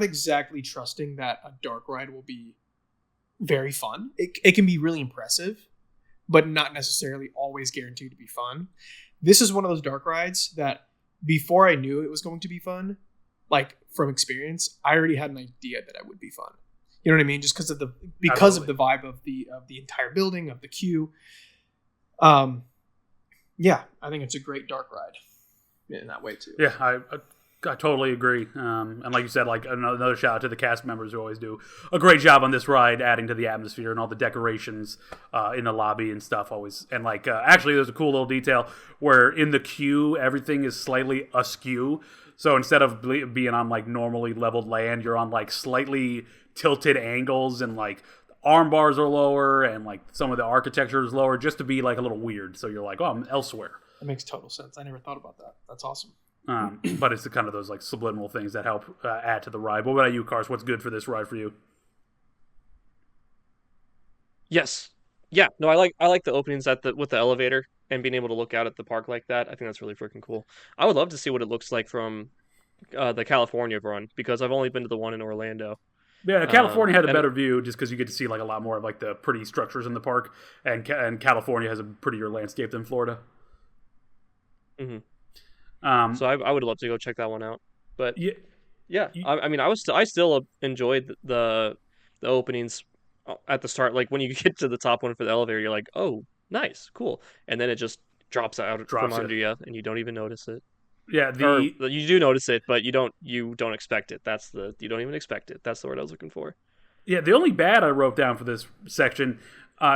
exactly trusting that a dark ride will be very fun. It can be really impressive, but not necessarily always guaranteed to be fun. This is one of those dark rides that before I knew it was going to be fun, like from experience, I already had an idea that it would be fun. You know what I mean? Just because of the vibe of the entire building, of the queue. Yeah, I think it's a great dark ride in that way too. Yeah, I totally agree. And like you said, like another shout out to the cast members who always do a great job on this ride, adding to the atmosphere and all the decorations in the lobby and stuff always. And like, actually there's a cool little detail where in the queue, everything is slightly askew. So instead of being on like normally leveled land, you're on like slightly tilted angles, and like arm bars are lower and like some of the architecture is lower just to be like a little weird. So you're like, oh, I'm elsewhere. That makes total sense. I never thought about that. That's awesome. But it's the kind of those like subliminal things that help add to the ride. What about you, Cars? What's good for this ride for you? Yes. Yeah. No, I like the openings with the elevator and being able to look out at the park like that. I think that's really freaking cool. I would love to see what it looks like from the California run, because I've only been to the one in Orlando. Yeah, California had a better view just because you get to see like a lot more of like the pretty structures in the park, and California has a prettier landscape than Florida. Mm-hmm. So I would love to go check that one out. But yeah, I mean, I still enjoyed the openings at the start. Like when you get to the top one for the elevator, you're like, oh, nice, cool, and then it just drops from under you, and you don't even notice it. Yeah, you do notice it, but you don't expect it. You don't even expect it. That's the word I was looking for. Yeah, the only bad I wrote down for this section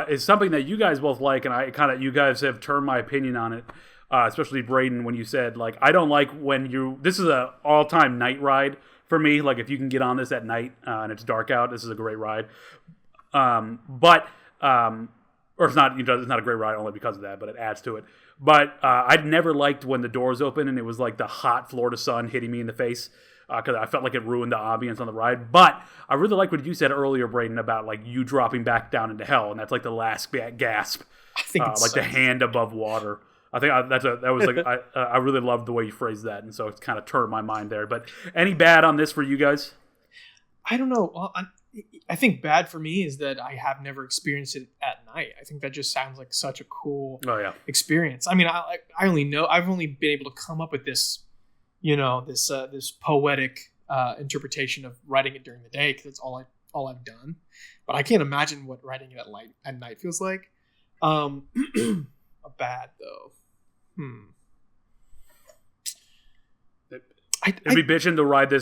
is something that you guys both like, and you guys have turned my opinion on it. Especially Braden, when you said like, I don't like when this is a all-time night ride for me. Like if you can get on this at night and it's dark out, this is a great ride. Or it's not a great ride only because of that, but it adds to it. But I'd never liked when the doors open and it was like the hot Florida sun hitting me in the face, because I felt like it ruined the ambience on the ride. But I really like what you said earlier, Braden, about like you dropping back down into hell, and that's like the last gasp. I think it's like the hand above water. I think I really loved the way you phrased that, and so it's kind of turned my mind there. But any bad on this for you guys? I don't know. Well, I think bad for me is that I have never experienced it at night. I think that just sounds like such a cool experience. I mean, I've only been able to come up with this, this poetic interpretation of writing it during the day because it's all I've done. But I can't imagine what writing it at night feels like. A bad though. It'd be bitching to ride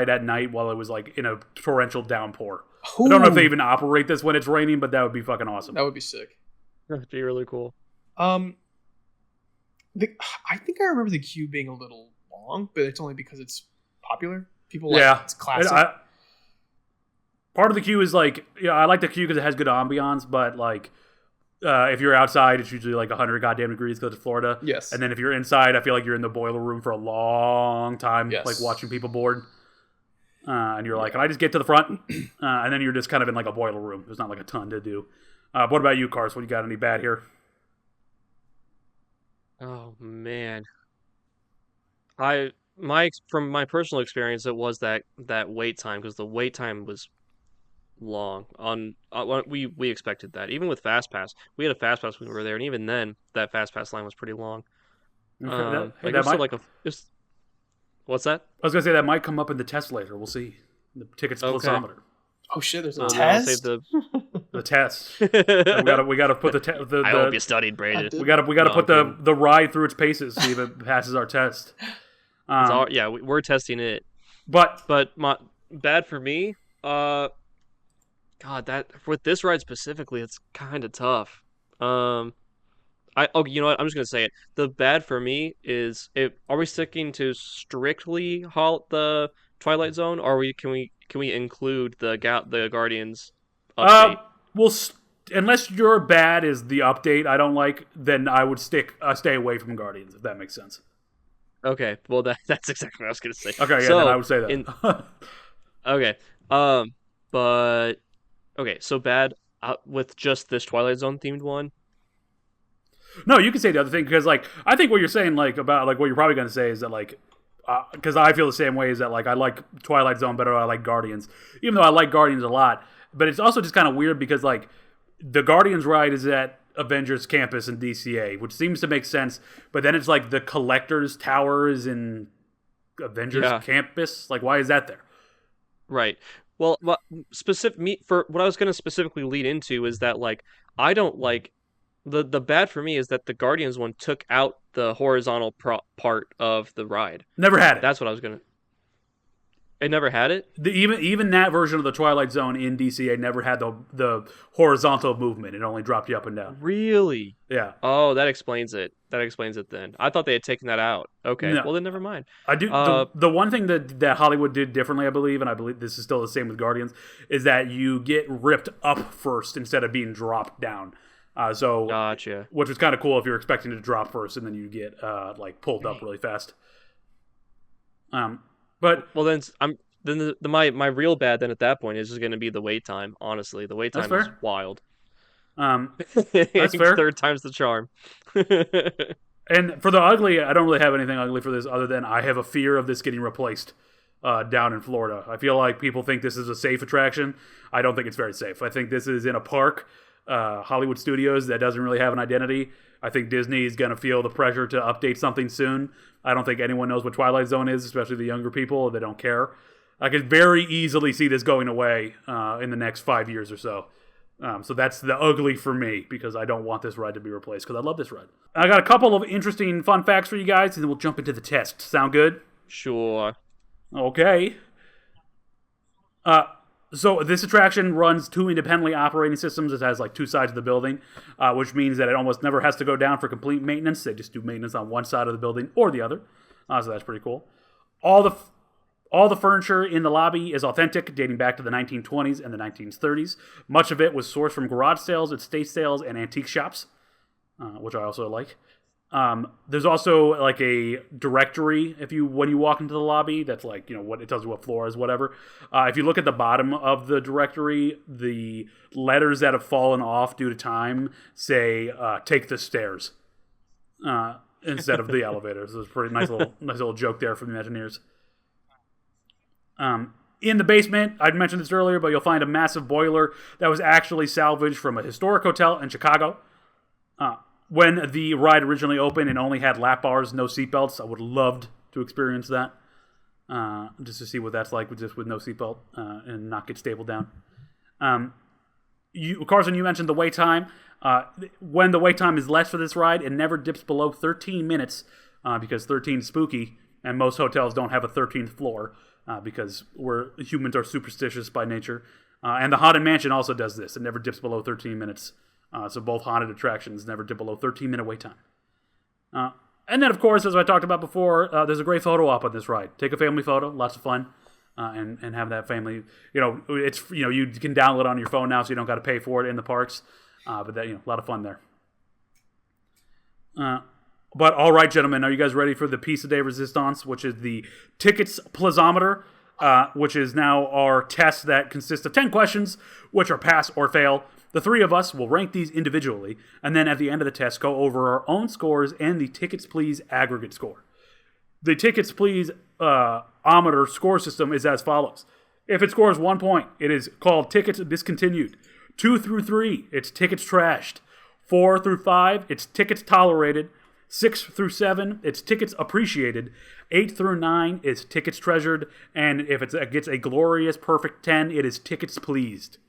at night while it was like in a torrential downpour. Ooh. I don't know if they even operate this when it's raining, but that would be fucking awesome. That would be sick. That'd be really cool. I think I remember the queue being a little long, but it's only because it's popular. People like it's classic. Part of the queue is like, I like the queue because it has good ambiance, but like, if you're outside, it's usually like 100 goddamn degrees because it's Florida. Yes. And then if you're inside, I feel like you're in the boiler room for a long time, like watching people board. And you're like, can I just get to the front? And then you're just kind of in like a boiler room. There's not like a ton to do. What about you, Cars? What you got? Any bad here? Oh man, from my personal experience, it was that wait time because the wait time was long. We expected that. Even with Fast Pass, we had a Fast Pass when we were there, and even then, that Fast Pass line was pretty long. What's that? I was gonna say that might come up in the test later. We'll see. The tickets pulsometer. Oh shit! There's a test. The test. we gotta put the. I hope you studied, Braden. We gotta put the ride through its paces, see if it passes our test. We're testing it. But bad for me. God, that with this ride specifically, it's kind of tough. You know what? I'm just gonna say it. The bad for me is are we sticking to strictly the Twilight Zone, or can we include the Guardians update? Unless your bad is the update I don't like, then I would stay away from Guardians, if that makes sense. Okay, well that's exactly what I was gonna say. Okay, then I would say that. So bad with just this Twilight Zone themed one. No, you can say the other thing because, like, I think what you're saying, like, about like what you're probably gonna say is that, like, because I feel the same way. Is that like I like Twilight Zone better than I like Guardians, even though I like Guardians a lot. But it's also just kind of weird because like the Guardians ride is at Avengers Campus in DCA, which seems to make sense. But then it's like the Collector's Tower is in Avengers Campus. Like, why is that there? Right. Well, for what I was going to specifically lead into is that like I don't like the bad for me is that the Guardians one took out the horizontal part of the ride. Never had it. That's what I was gonna. It never had it. Even that version of the Twilight Zone in DCA never had the horizontal movement. It only dropped you up and down. Really? Yeah. Oh, that explains it. Then. I thought they had taken that out. Okay. No. Well, then never mind. I do. The one thing that Hollywood did differently, I believe, and I believe this is still the same with Guardians, is that you get ripped up first instead of being dropped down. Gotcha. Which was kind of cool if you're expecting to drop first and then you get pulled up really fast. But my real bad then at that point is just going to be the wait time. Honestly, the wait time is wild. That's fair. Third time's the charm. And for the ugly, I don't really have anything ugly for this other than I have a fear of this getting replaced down in Florida. I feel like people think this is a safe attraction. I don't think it's very safe. I think this is in a park. Hollywood Studios that doesn't really have an identity. I think Disney is going to feel the pressure to update something soon. I don't think anyone knows what Twilight Zone is, especially the younger people. They don't care. I could very easily see this going away in the next 5 years or so. So that's the ugly for me because I don't want this ride to be replaced because I love this ride. I got a couple of interesting fun facts for you guys and then we'll jump into the test. Sound good? Sure. Okay. So this attraction runs 2 independently operating systems. It has like 2 sides of the building, which means that it almost never has to go down for complete maintenance. They just do maintenance on one side of the building or the other. So that's pretty cool. All the furniture in the lobby is authentic, dating back to the 1920s and the 1930s. Much of it was sourced from garage sales, estate sales, and antique shops, which I also like. There's also like a directory when you walk into the lobby that's like, what it tells you what floor is, whatever. If you look at the bottom of the directory, the letters that have fallen off due to time say take the stairs instead of the elevator. So it's a pretty nice little joke there from the Imagineers. In the basement, I'd mentioned this earlier, but you'll find a massive boiler that was actually salvaged from a historic hotel in Chicago. When the ride originally opened and only had lap bars, no seatbelts, I would have loved to experience that. Just to see what that's like with no seatbelt and not get stapled down. Carson, you mentioned the wait time. When the wait time is less for this ride, it never dips below 13 minutes because 13 is spooky, and most hotels don't have a 13th floor because humans are superstitious by nature. And the Haunted Mansion also does this. It never dips below 13 minutes. So both haunted attractions never dip below 13-minute wait time. And then, of course, as I talked about before, there's a great photo op on this ride. Take a family photo, lots of fun, and have that family. It's you can download it on your phone now, so you don't got to pay for it in the parks. But that a lot of fun there. But all right, gentlemen, are you guys ready for the piece de resistance, which is the tickets plazometer, which is now our test that consists of 10 questions, which are pass or fail. The three of us will rank these individually, and then at the end of the test, go over our own scores and the Tickets Please aggregate score. The Tickets Please ometer score system is as follows. If it scores 1 point, it is called Tickets Discontinued. 2 through 3, it's Tickets Trashed. 4 through 5, it's Tickets Tolerated. 6 through 7, it's Tickets Appreciated. 8 through 9 is Tickets Treasured. And if it gets a glorious perfect 10, it is Tickets Pleased.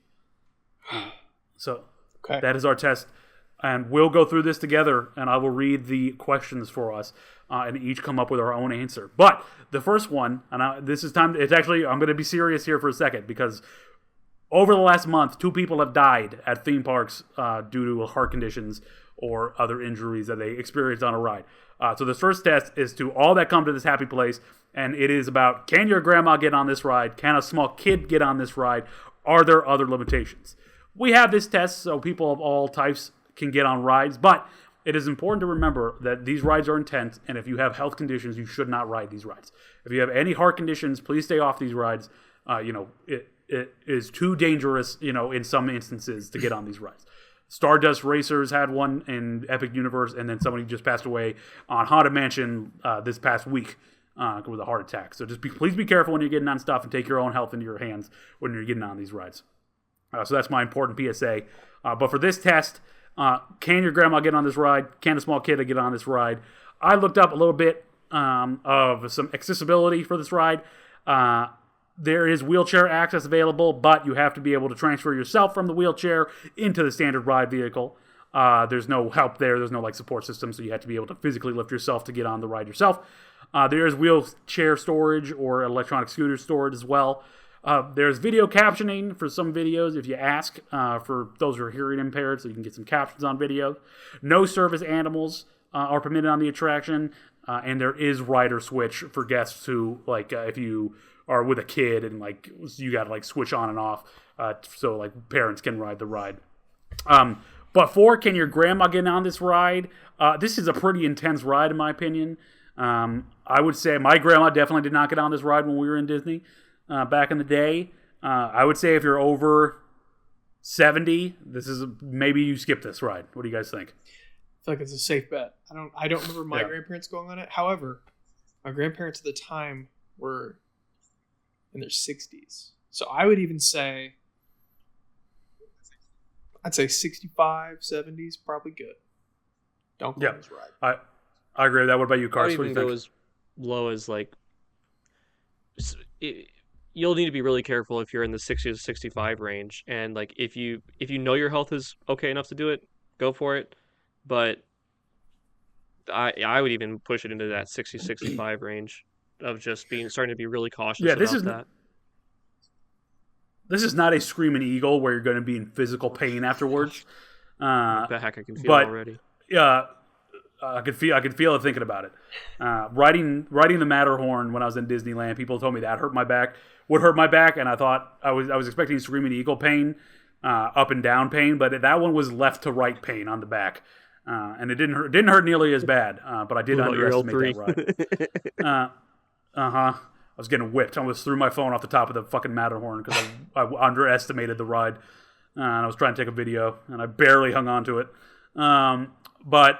So That is our test. And we'll go through this together, and I will read the questions for us, and each come up with our own answer. But the first one, and this is time, I'm going to be serious here for a second, because over the last month, 2 people have died at theme parks due to heart conditions or other injuries that they experienced on a ride. So the first test is to all that come to this happy place, and it is about, can your grandma get on this ride? Can a small kid get on this ride? Are there other limitations? We have this test so people of all types can get on rides, but it is important to remember that these rides are intense, and if you have health conditions, you should not ride these rides. If you have any heart conditions, please stay off these rides. It is too dangerous, in some instances to get on these rides. Stardust Racers had one in Epic Universe, and then somebody just passed away on Haunted Mansion this past week with a heart attack. So please be careful when you're getting on stuff and take your own health into your hands when you're getting on these rides. So that's my important PSA. But for this test, can your grandma get on this ride? Can a small kid get on this ride? I looked up a little bit of some accessibility for this ride. There is wheelchair access available, but you have to be able to transfer yourself from the wheelchair into the standard ride vehicle. There's no help there. There's no support system, so you have to be able to physically lift yourself to get on the ride yourself. There is wheelchair storage or electronic scooter storage as well. There's video captioning for some videos if you ask for those who are hearing impaired, so you can get some captions on video. No service animals are permitted on the attraction, and there is rider switch for guests who, if you are with a kid and you got to switch on and off, so parents can ride the ride. But can your grandma get on this ride? This is a pretty intense ride in my opinion. I would say my grandma definitely did not get on this ride when we were in Disney. Back in the day, I would say if you're over 70, maybe you skip this ride. What do you guys think? I feel like it's a safe bet. I don't remember my grandparents going on it. However, my grandparents at the time were in their 60s. So I would even say, I'd say 65, 70s, probably good. Don't go on this ride. I agree with that. What about you, Carson? What do you think? Go as low as you'll need to be really careful if you're in the 60 to 65 range, and if you know your health is okay enough to do it, go for it. But I would even push it into that 60-65 range of just starting to be really cautious about that. This is not a screaming eagle where you're going to be in physical pain afterwards. The heck I can feel already. Yeah, I could feel it thinking about it. Riding the Matterhorn when I was in Disneyland, people told me that would hurt my back, and I thought I was expecting screaming eagle pain, up and down pain, but that one was left to right pain on the back, and it didn't hurt nearly as bad. But I did underestimate that ride. I was getting whipped. I almost threw my phone off the top of the fucking Matterhorn because I underestimated the ride, and I was trying to take a video, and I barely hung on to it. But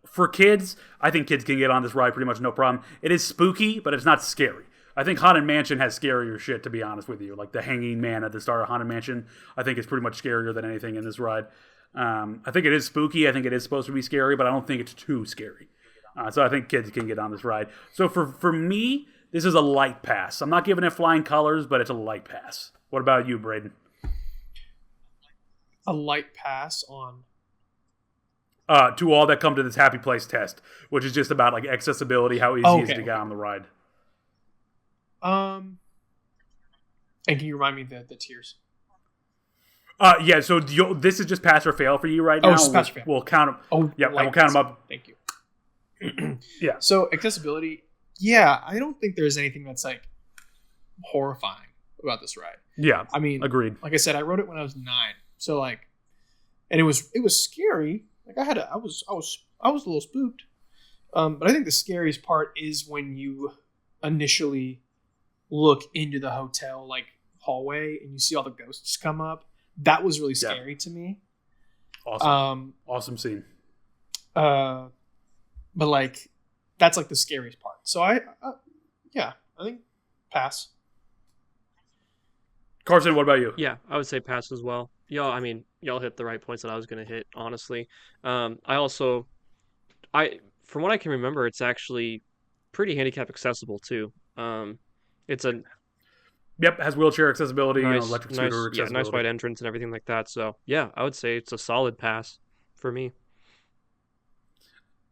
for kids, I think kids can get on this ride pretty much no problem. It is spooky, but it's not scary. I think Haunted Mansion has scarier shit, to be honest with you. Like the hanging man at the start of Haunted Mansion, I think is pretty much scarier than anything in this ride. I think it is spooky. I think it is supposed to be scary, but I don't think it's too scary. So I think kids can get on this ride. So for me, this is a light pass. I'm not giving it flying colors, but it's a light pass. What about you, Braden? A light pass on. To all that come to this happy place test, which is just about like accessibility, how easy is it to get on the ride. And can you remind me the tiers? Yeah. So this is just pass or fail for you right now. Oh, just pass or fail. We'll count them. Oh, yeah. We'll count them up. Thank you. Yeah. So accessibility. Yeah, I don't think there's anything that's like horrifying about this ride. Yeah. I mean, agreed. Like I said, I rode it when I was 9, so like, and it was scary. Like I was a little spooked. But I think the scariest part is when you initially look into the hotel like hallway and you see all the ghosts come up. That was really scary to me. Awesome. Awesome scene. But like, that's like the scariest part. So I think pass. Carson, what about you? Yeah, I would say pass as well. Y'all hit the right points that I was going to hit, honestly. From what I can remember, it's actually pretty handicap accessible too. It's a has wheelchair accessibility, nice, electric scooter accessibility. nice wide entrance and everything like that. So yeah, I would say it's a solid pass for me.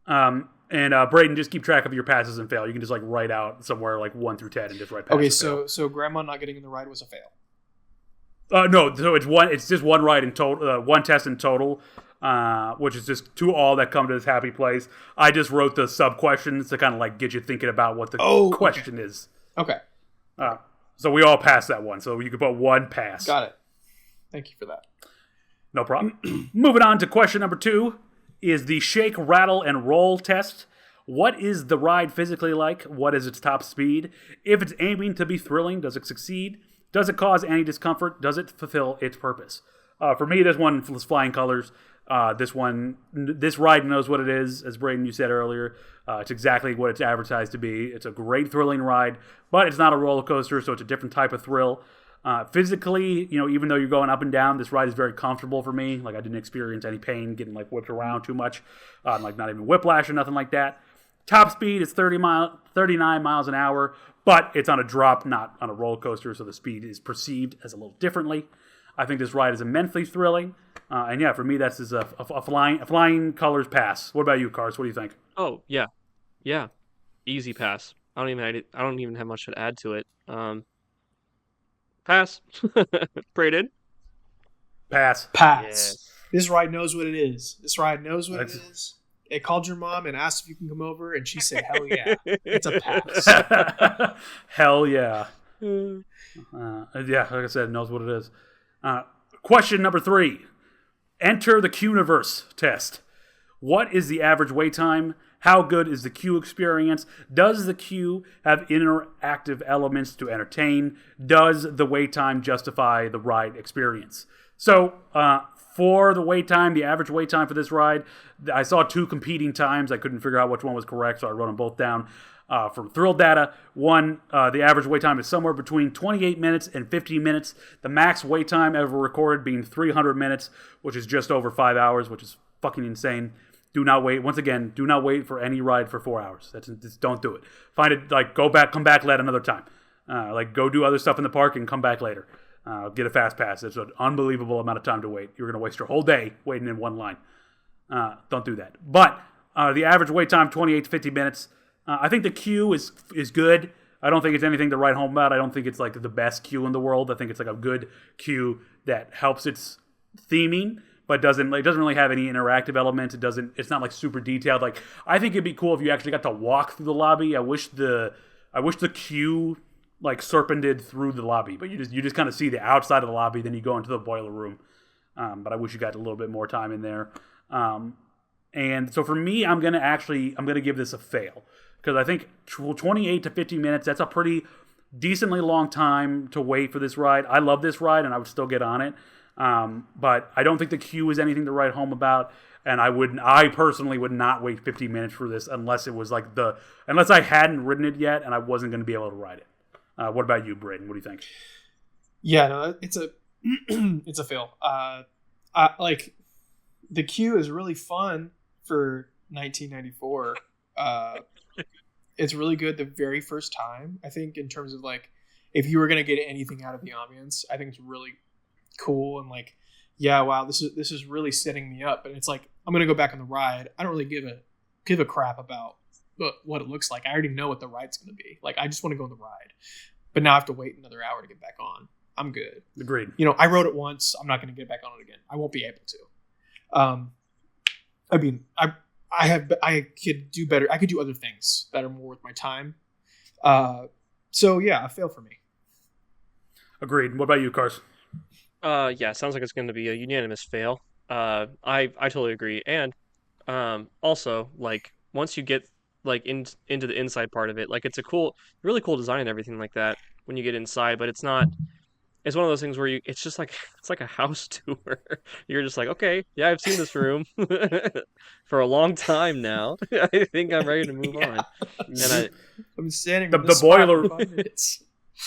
And Braden, just keep track of your passes and fail. You can just like write out somewhere like 1 through 10 and just write pass. Okay, or so grandma not getting in the ride was a fail. No, so it's just one ride in total, one test in total, which is just to all that come to this happy place. I just wrote the sub questions to kind of like get you thinking about what the question is. Okay. So we all passed that one. So you could put 1 pass. Got it. Thank you for that. No problem. Moving on to question number 2 is the shake, rattle, and roll test. What is the ride physically like? What is its top speed? If it's aiming to be thrilling, does it succeed? Does it cause any discomfort? Does it fulfill its purpose? For me, this one was flying colors. This ride knows what it is, as Braden, you said earlier. It's exactly what it's advertised to be. It's a great thrilling ride, but it's not a roller coaster, so it's a different type of thrill. Physically, even though you're going up and down, this ride is very comfortable for me. Like I didn't experience any pain getting like whipped around too much, like not even whiplash or nothing like that. Top speed is 39 miles an hour, but it's on a drop, not on a roller coaster, so the speed is perceived as a little differently. I think this ride is immensely thrilling, and yeah, for me, that's just a flying colors pass. What about you, Cars? What do you think? Oh yeah, easy pass. I don't even have much to add to it. Pass. Braden. Pass. Yes. This ride knows what it is. It is. It called your mom and asked if you can come over, and she said, hell yeah. It's a pass. Hell yeah. Yeah, like I said, it knows what it is. Question number 3. Enter the Q-Universe test. What is the average wait time? How good is the queue experience? Does the queue have interactive elements to entertain? Does the wait time justify the ride experience? So, for the wait time, the average wait time for this ride, I saw 2 competing times. I couldn't figure out which one was correct, so I wrote them both down. From Thrill Data, the average wait time is somewhere between 28 minutes and 50 minutes. The max wait time ever recorded being 300 minutes, which is just over 5 hours, which is fucking insane. Do not wait. Once again, do not wait for any ride for 4 hours. Just don't do it. Find it, like, come back let another time. Go do other stuff in the park and come back later. Get a fast pass. It's an unbelievable amount of time to wait. You're going to waste your whole day waiting in one line. Don't do that. But the average wait time, 28 to 50 minutes. I think the queue is good. I don't think it's anything to write home about. I don't think it's like the best queue in the world. I think it's like a good queue that helps its theming, but doesn't really have any interactive elements. It's not like super detailed. Like I think it'd be cool if you actually got to walk through the lobby. I wish the queue like serpented through the lobby, but you just kind of see the outside of the lobby, then you go into the boiler room. But I wish you got a little bit more time in there. And so for me, I'm gonna give this a fail because I think 28 to 50 minutes, that's a pretty decently long time to wait for this ride. I love this ride and I would still get on it. But I don't think the queue is anything to write home about. And I personally would not wait 50 minutes for this unless it was unless I hadn't ridden it yet and I wasn't going to be able to ride it. What about you, Braden? What do you think? Yeah, no, it's a it's a fail. Like the queue is really fun for 1994. It's really good the very first time. I think in terms of like if you were gonna get anything out of the ambience, I think it's really cool and like, yeah, wow, this is really setting me up. And it's like I'm gonna go back on the ride. I don't really give a crap about what it looks like. I already know what the ride's gonna be. Like I just want to go on the ride, but now I have to wait another hour to get back on. I'm good. Agreed. I rode it once. I'm not going to get back on it again. I won't be able to. I mean, I could do better. I could do other things that are more worth my time. So yeah, a fail for me. Agreed. What about you, Cars? Yeah, sounds like it's going to be a unanimous fail. I totally agree. And also, like once you get like into the inside part of it, like it's a really cool design and everything like that when you get inside, but it's not. It's one of those things where it's just like it's like a house tour. You're just like, okay, yeah, I've seen this room for a long time now. I think I'm ready to move on. And I'm standing the in this boiler. spot for 5 minutes.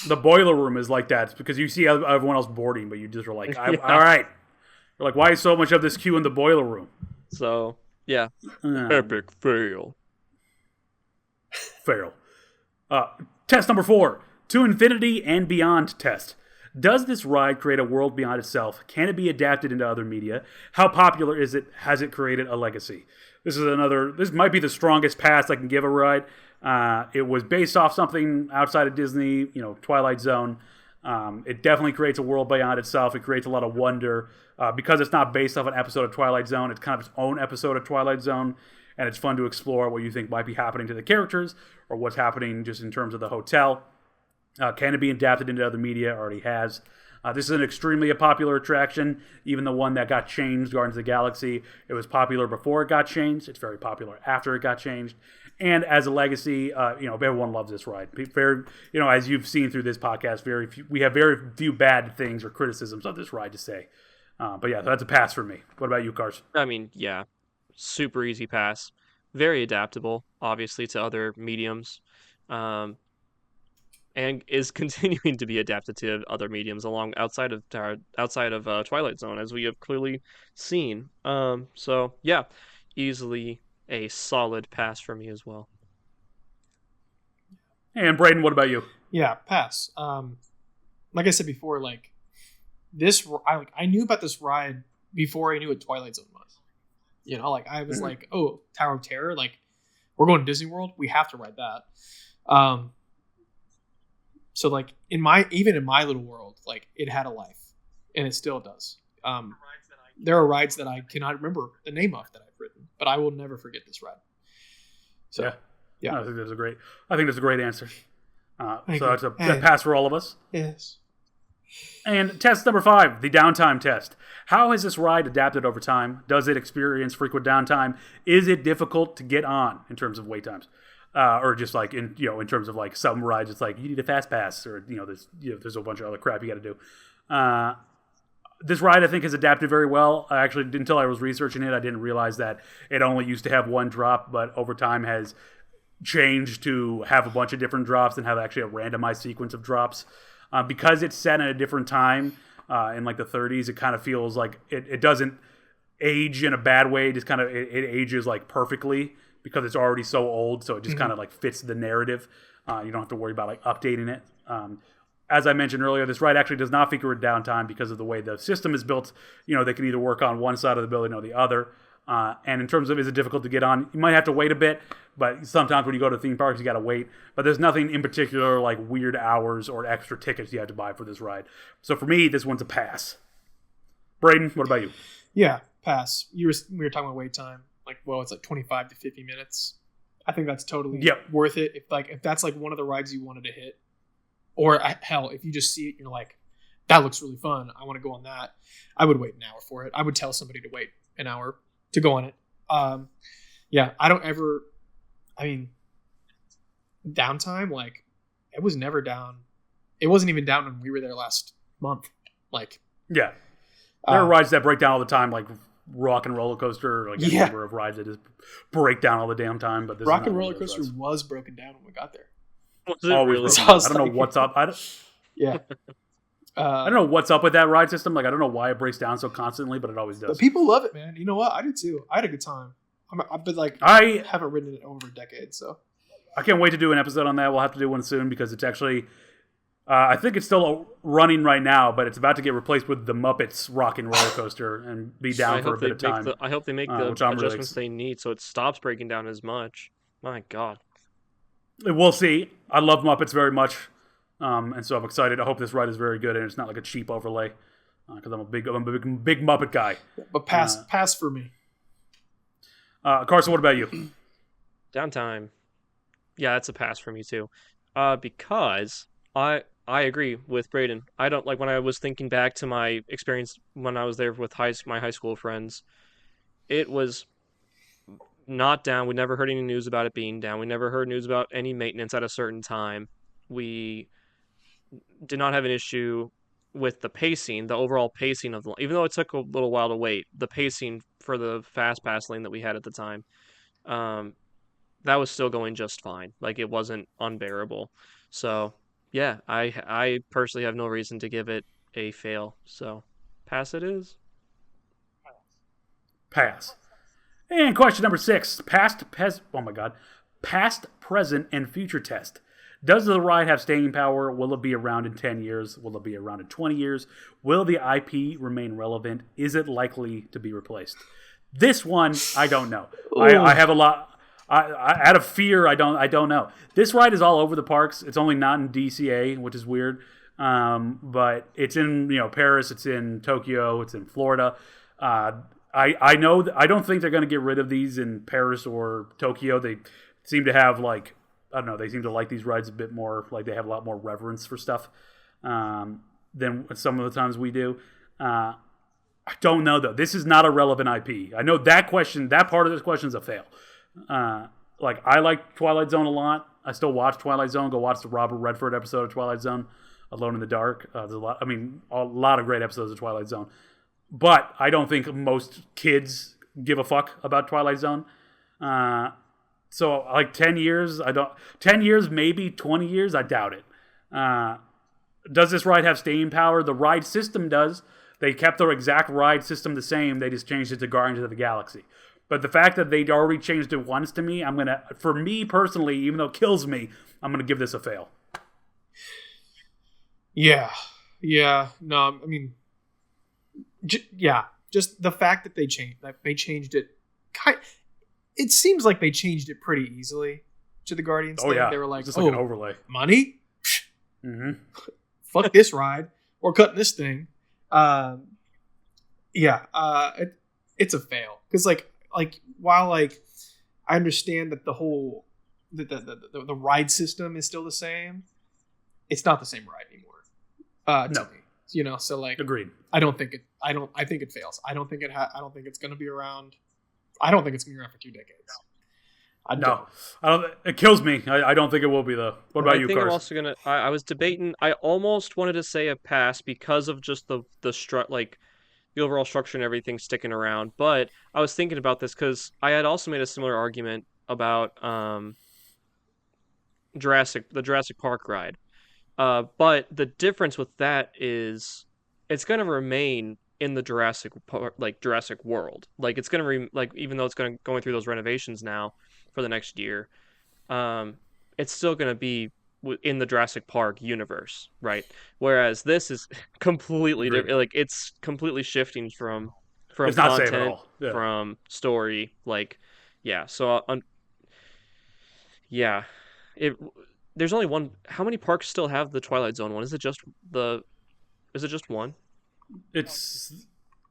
The boiler room is like that because you see everyone else boarding, but you just are like, all right. You're like, why is so much of this queue in the boiler room? So yeah, epic fail. Fail. Test number 4: To Infinity and Beyond test. Does this ride create a world beyond itself? Can it be adapted into other media? How popular is it? Has it created a legacy? This might be the strongest pass I can give a ride. It was based off something outside of Disney, Twilight Zone. It definitely creates a world beyond itself. It creates a lot of wonder. Because it's not based off an episode of Twilight Zone, it's kind of its own episode of Twilight Zone. And it's fun to explore what you think might be happening to the characters or what's happening just in terms of the hotel. Can it be adapted into other media? Already has. This is an extremely popular attraction, even the one that got changed, Guardians of the Galaxy. It was popular before it got changed. It's very popular after it got changed. And as a legacy, everyone loves this ride. Very, as you've seen through this podcast, we have very few bad things or criticisms of this ride to say. But yeah, that's a pass for me. What about you, Cars? I mean, yeah, super easy pass. Very adaptable, obviously, to other mediums. And is continuing to be adapted to other mediums outside of Twilight Zone, as we have clearly seen. So yeah, easily a solid pass for me as well. And Braden, what about you? Yeah, pass. Like I said before, like this, I knew about this ride before I knew what Twilight Zone was. I was like, oh, Tower of Terror, like we're going to Disney World, we have to ride that. So like even in my little world, like it had a life, and it still does. There are rides that I cannot remember the name of that I've ridden, but I will never forget this ride. So yeah. I think that's a great answer. So you. it's a pass for all of us. Yes. And test number 5, the downtime test. How has this ride adapted over time? Does it experience frequent downtime? Is it difficult to get on in terms of wait times? Or just like in terms of like some rides, it's like you need a fast pass, or there's a bunch of other crap you got to do. This ride I think has adapted very well. I actually until I was researching it, I didn't realize that it only used to have one drop, but over time has changed to have a bunch of different drops and have actually a randomized sequence of drops. Because it's set at a different time in like the 30s, it kind of feels like it doesn't age in a bad way. Just kind of it ages like perfectly, because it's already so old, so it just kind of like fits the narrative. You don't have to worry about like updating it. As I mentioned earlier, this ride actually does not feature downtime because of the way the system is built. They can either work on one side of the building or the other. And in terms of is it difficult to get on, you might have to wait a bit, but sometimes when you go to theme parks, you got to wait. But there's nothing in particular like weird hours or extra tickets you have to buy for this ride. So for me, this one's a pass. Braden, what about you? Yeah, pass. We were talking about wait time. Like, well, it's like 25 to 50 minutes. I think that's totally worth it. If that's like one of the rides you wanted to hit, or hell, if you just see it, and you're like, that looks really fun, I want to go on that, I would wait an hour for it. I would tell somebody to wait an hour to go on it. I don't ever, downtime, like it was never down. It wasn't even down when we were there last month. Like, there are rides that break down all the time, like Rock and Roller Coaster, like a number of rides that just break down all the damn time. But this Rock and Roller Coaster was broken down when we got there. Was it Always really? broken. I don't know what's up. Yeah. I don't know what's up with that ride system. Like, I don't know why it breaks down so constantly, but it always does. But people love it, man. You know what? I do too. I had a good time. I've been like, I haven't ridden it over a decade, so. I can't wait to do an episode on that. We'll have to do one soon because it's actually, I think it's still running right now, but it's about to get replaced with the Muppets Rockin' Roller Coaster and be down for a bit of time. I hope they make the which I'm really adjustments they need so it stops breaking down as much. My God. We'll see. I love Muppets very much, and so I'm excited. I hope this ride is very good and it's not like a cheap overlay because I'm a big Muppet guy. But pass for me. Carson, what about you? Downtime. Yeah, that's a pass for me too. Because I agree with Braden. I don't like when I was thinking back to my experience when I was there with my high school friends. It was not down. We never heard any news about it being down. We never heard news about any maintenance at a certain time. We did not have an issue with the pacing, the overall pacing of the, even though it took a little while to wait, the pacing for the fast pass lane that we had at the time, that was still going just fine. Like, it wasn't unbearable. So yeah, I personally have no reason to give it a fail. So pass it is. Pass. And question number 6: past, present, and future test. Does the ride have staying power? Will it be around in 10 years? Will it be around in 20 years? Will the IP remain relevant? Is it likely to be replaced? This one, I don't know. I have a lot. Out of fear, I don't know. This ride is all over the parks. It's only not in DCA, which is weird. But it's in Paris. It's in Tokyo. It's in Florida. I know. I don't think they're going to get rid of these in Paris or Tokyo. They seem to have I don't know. They seem to like these rides a bit more. Like, they have a lot more reverence for stuff than some of the times we do. I don't know though. This is not a relevant IP. I know that question. That part of this question is a fail. I like Twilight Zone a lot. I still watch Twilight Zone. Go watch the Robert Redford episode of Twilight Zone, Alone in the Dark. There's a lot. I mean, a lot of great episodes of Twilight Zone. But I don't think most kids give a fuck about Twilight Zone. So 10 years, 10 years, maybe 20 years, I doubt it. Does this ride have staying power? The ride system does. They kept their exact ride system the same. They just changed it to Guardians of the Galaxy. But the fact that they'd already changed it once to me, for me personally, even though it kills me, I'm going to give this a fail. Yeah. No, I mean, just the fact that they changed it. It seems like they changed it pretty easily to the Guardians thing. Yeah. They were like, just like an overlay. Money? Mm-hmm. Fuck this ride. We're cutting this thing. It's a fail. Because while I understand that the whole the ride system is still the same, it's not the same ride anymore. To me. So agreed. I think it fails. I don't think it's going to be around. I don't think it's going to be around for 2 decades. I don't. It kills me. I don't think it will be though. What about you, Carson? I'm also gonna. I was debating. I almost wanted to say a pass because of just the overall structure and everything sticking around. But I was thinking about this because I had also made a similar argument about the Jurassic Park ride. But the difference with that is it's going to remain in the Jurassic World. It's going to even though it's going through those renovations now for the next year, it's still going to be in the Jurassic Park universe, right? Whereas this is completely different. It's completely shifting from it's not content, safe at all. Yeah. from story. So there's only one. How many parks still have the Twilight Zone one? Is it just one? It's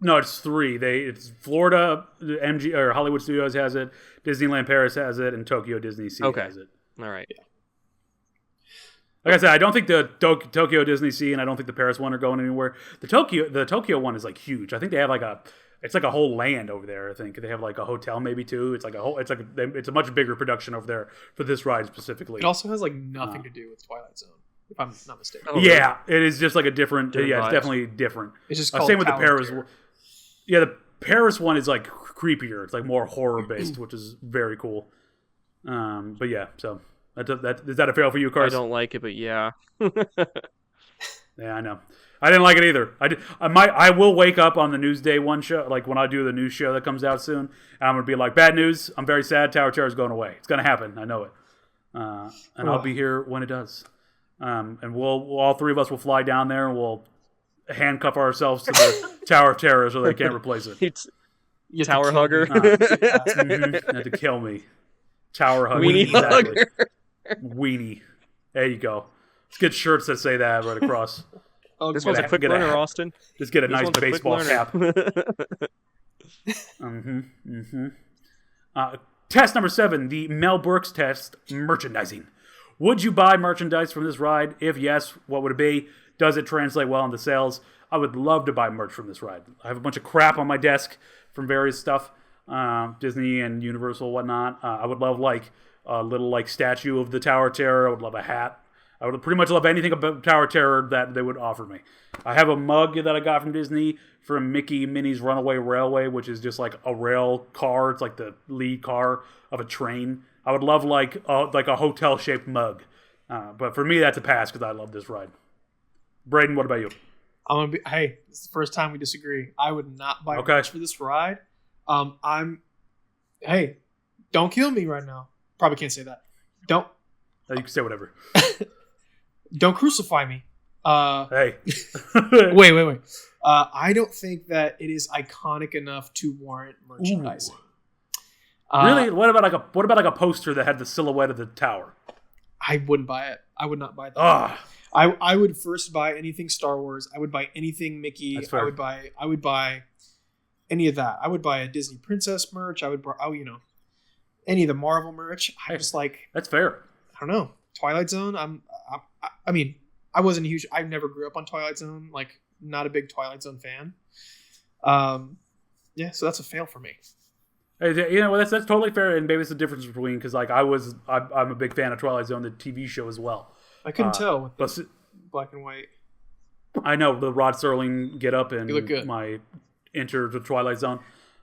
3. It's Florida, MG or Hollywood Studios has it, Disneyland Paris has it, and Tokyo Disney Sea has it. All right. Yeah. Like I said, I don't think the Tokyo Disney Sea and I don't think the Paris one are going anywhere. The Tokyo one is huge. I think they have it's a whole land over there. I think they have a hotel maybe too. It's it's a much bigger production over there for this ride specifically. It also has nothing to do with Twilight Zone, if I'm not mistaken. Oh, yeah, it is just a different. Yeah, it's definitely different. It's just called same with the Paris. Terror. Yeah, the Paris one is creepier. It's more horror based, which is very cool. But yeah, so Is that a fail for you, I Carson? don't like it, but yeah. Yeah, I know. I didn't like it either. I will wake up on the Newsday one show, like when I do the news show that comes out soon, and I'm gonna be like, bad news. I'm very sad. Tower of Terror is going away. It's gonna happen. I know it. And I'll be here when it does. And we'll all three of us will fly down there and we'll handcuff ourselves to the Tower of Terror so they can't replace it. It's You have to Tower kill hugger. me. They had to kill me. Tower hugger. Weenie Exactly. hugger. Weenie. There you go. Let's get shirts that say that right across. Oh, This God. one's a quick get a learner, hat. Austin. Just get a This nice one's a quick baseball learner. cap. Test number 7, the Mel Brooks test, merchandising. Would you buy merchandise from this ride? If yes, what would it be? Does it translate well into sales? I would love to buy merch from this ride. I have a bunch of crap on my desk from various stuff, Disney and Universal, whatnot. I would love like a little like statue of the Tower of Terror. I would love a hat. I would pretty much love anything about Tower of Terror that they would offer me. I have a mug that I got from Disney from Mickey Minnie's Runaway Railway, which is just like a rail car. It's like the lead car of a train. I would love like a hotel-shaped mug. But for me, that's a pass because I love this ride. Braden, what about you? Hey, this is the first time we disagree. I would not buy Okay. merch for this ride. Hey, don't kill me right now. Probably can't say that. Don't You can say whatever. crucify me. Hey. Wait. I don't think that it is iconic enough to warrant merchandising. Really? What about like a poster that had the silhouette of the tower? I wouldn't buy it. I would not buy that. Ah, I would first buy anything Star Wars. I would buy anything Mickey. That's fair. I would buy any of that. I would buy a Disney Princess merch. I would buy, any of the Marvel merch. I was like, that's fair. I don't know. Twilight Zone. I mean, I wasn't a huge. I never grew up on Twilight Zone. Like, not a big Twilight Zone fan. Yeah. So that's a fail for me. You know, that's totally fair, and maybe it's the difference between because like I'm a big fan of Twilight Zone, the TV show as well. I couldn't tell with But the black and white. I know the Rod Serling get up and You look good. my enter the Twilight Zone.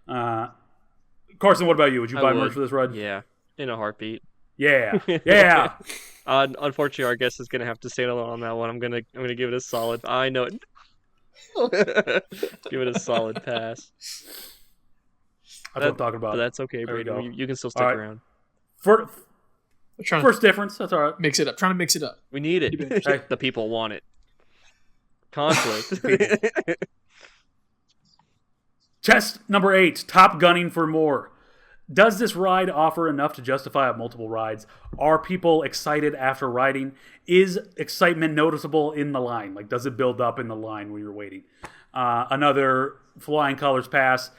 Carson, what about you? Would you buy merch for this ride? Yeah, in a heartbeat. Yeah. Yeah. Unfortunately, our guest is gonna have to stand alone on that one. I'm gonna give it a solid. I know it. Give it a solid pass. That's what I'm talking about. But that's okay, There we Brady. go. You can still stick All right. around. First difference. That's all right. Mix it up. Trying to mix it up. We need it. Hey. The people want it. Conflict. Test number 8, Top Gunning for more. Does this ride offer enough to justify multiple rides? Are people excited after riding? Is excitement noticeable in the line? Like, does it build up in the line when you're waiting? Another Flying Colors pass.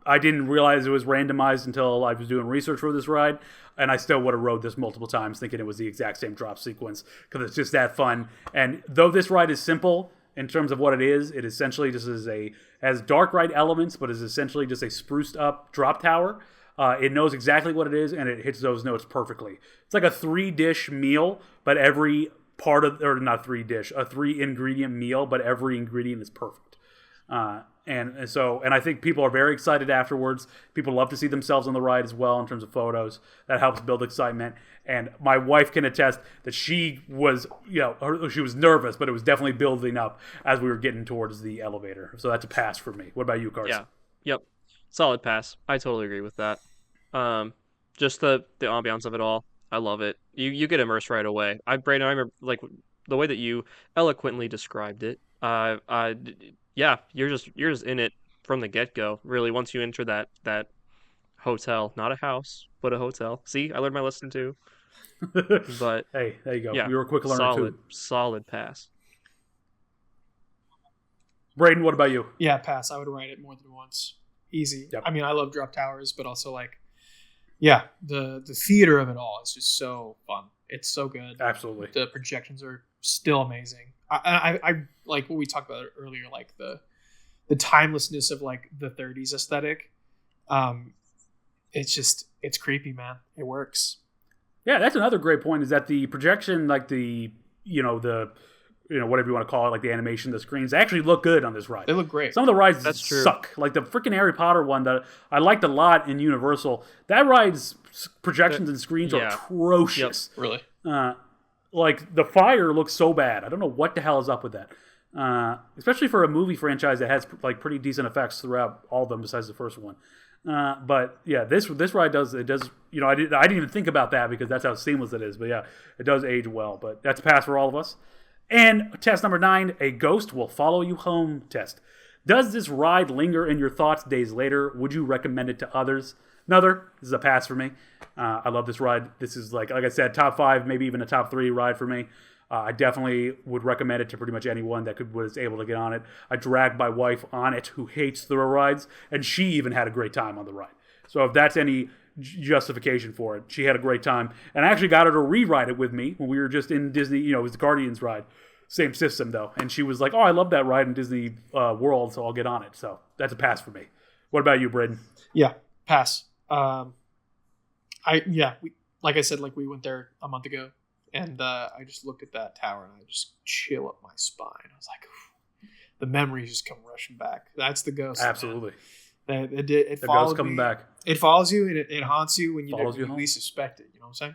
I didn't realize it was randomized until I was doing research for this ride, and I still would have rode this multiple times thinking it was the exact same drop sequence because it's just that fun. And though this ride is simple in terms of what it essentially just has dark ride elements, but is essentially just a spruced up drop tower. It knows exactly what it is, and it hits those notes perfectly. It's like a 3-dish meal, but every part of, or not 3-dish, a 3-ingredient meal, but every ingredient is perfect. And I think people are very excited afterwards. People love to see themselves on the ride as well in terms of photos. That helps build excitement. And my wife can attest that she was, she was nervous, but it was definitely building up as we were getting towards the elevator. So that's a pass for me. What about you, Carson? Yeah. Yep. Solid pass. I totally agree with that. Just the ambiance of it all. I love it. You get immersed right away. Brandon, I remember like the way that you eloquently described it. Yeah, you're just in it from the get-go. Really, once you enter that hotel, not a house, but a hotel. See, I learned my lesson too. But hey, there you go. Yeah, You were a quick learner too. Solid pass. Braden, what about you? Yeah, pass. I would ride it more than once. Easy. Yep. I mean, I love drop towers, but also like, yeah, the theater of it all is just so fun. It's so good. Absolutely. The projections are still amazing. I like what we talked about earlier, like the timelessness of like the 30s aesthetic. It's creepy, man. It works. Yeah, that's another great point. Is that the projection, like the whatever you want to call it, like the animation, the screens, they actually look good on this ride. They look great. Some of the rides That's true. suck. Like the freaking Harry Potter one that I liked a lot in Universal. That ride's projections and screens are Yeah. atrocious. Really. Like the fire looks so bad. I don't know what the hell is up with that. Especially for a movie franchise that has like pretty decent effects throughout all of them besides the first one. But yeah, this ride does. I didn't even think about that because that's how seamless it is. But yeah, it does age well. But that's a pass for all of us. And test number 9, a ghost will follow you home test. Does this ride linger in your thoughts days later? Would you recommend it to others? Another, this is a pass for me. I love this ride. This is like I said, top 5, maybe even a top 3 ride for me. I definitely would recommend it to pretty much anyone that was able to get on it. I dragged my wife on it who hates thrill rides, and she even had a great time on the ride. So if that's any justification for it, she had a great time. And I actually got her to re-ride it with me when we were just in Disney. It was the Guardians ride. Same system, though. And she was like, oh, I love that ride in Disney World, so I'll get on it. So that's a pass for me. What about you, Braden? Yeah, pass. Like I said, like we went there a month ago, and I just looked at that tower and I just chill up my spine. I was like, the memories just come rushing back. That's the ghost. Absolutely. Man. It The ghost coming back. It follows you and it haunts you when you home. least suspect it. You know what I'm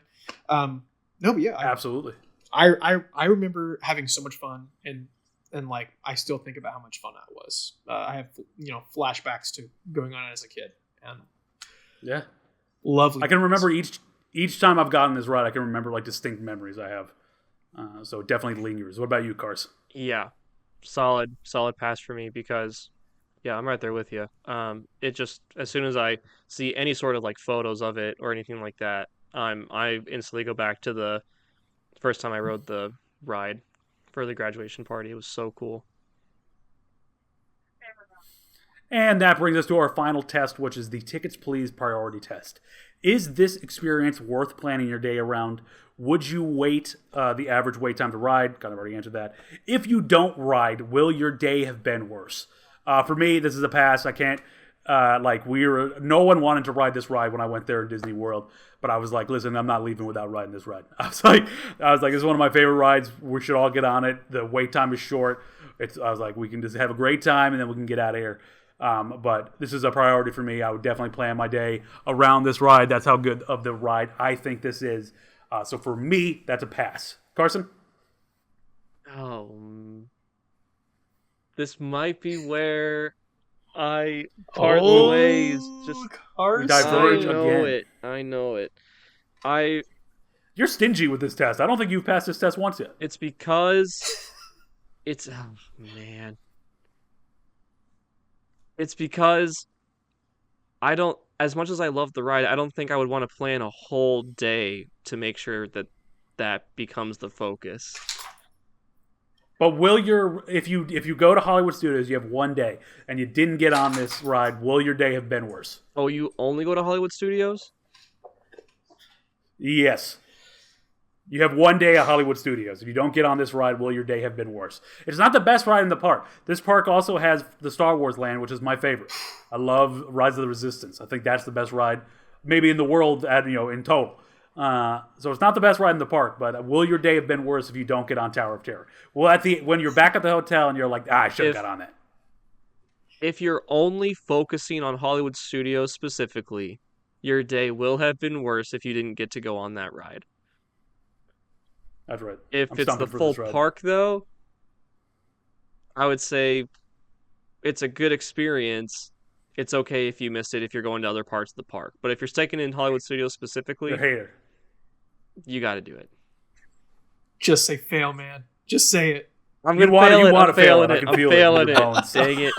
saying? No, but yeah, Absolutely. I remember having so much fun, and like I still think about how much fun that was. I have flashbacks to going on as a kid, and Yeah. lovely. I can remember each time I've gotten this ride, I can remember like distinct memories I have. So it definitely lingers. What about you, Cars? Yeah, solid pass for me because, yeah, I'm right there with you. It just as soon as I see any sort of like photos of it or anything like that, I instantly go back to the first time I rode the ride for the graduation party. It was so cool. And that brings us to our final test, which is the Tickets Please priority test. Is this experience worth planning your day around? Would you wait the average wait time to ride? Kind of already answered that. If you don't ride, will your day have been worse? For me, this is a pass. I can't. No one wanted to ride this ride when I went there in Disney World, but I was like, listen, I'm not leaving without riding this ride. I was like, this is one of my favorite rides. We should all get on it. The wait time is short. I was like, we can just have a great time and then we can get out of here. But this is a priority for me. I would definitely plan my day around this ride. That's how good of the ride I think this is. So for me, that's a pass. Carson? Oh, this might be where I part the ways. Just Carson. Diverge I again. know it. You're stingy with this test. I don't think you've passed this test once yet. It's because it's man. It's because I don't, as much as I love the ride, I don't think I would want to plan a whole day to make sure that becomes the focus. But if you go to Hollywood Studios, you have one day, and you didn't get on this ride, will your day have been worse? Oh, you only go to Hollywood Studios? Yes. You have one day at Hollywood Studios. If you don't get on this ride, will your day have been worse? It's not the best ride in the park. This park also has the Star Wars land, which is my favorite. I love Rise of the Resistance. I think that's the best ride, maybe in the world, in total. So it's not the best ride in the park, but will your day have been worse if you don't get on Tower of Terror? Well, when you're back at the hotel and you're like, I should have got on that. If you're only focusing on Hollywood Studios specifically, your day will have been worse if you didn't get to go on that ride. That's right. If it's the full park, though, I would say it's a good experience. It's okay if you missed it if you're going to other parts of the park. But if you're sticking in Hollywood Studios specifically, You're a hater. You got to do it. Just say fail, man. Just say it. I'm going to fail it. I'm failing it. I'm failing it. Dang it.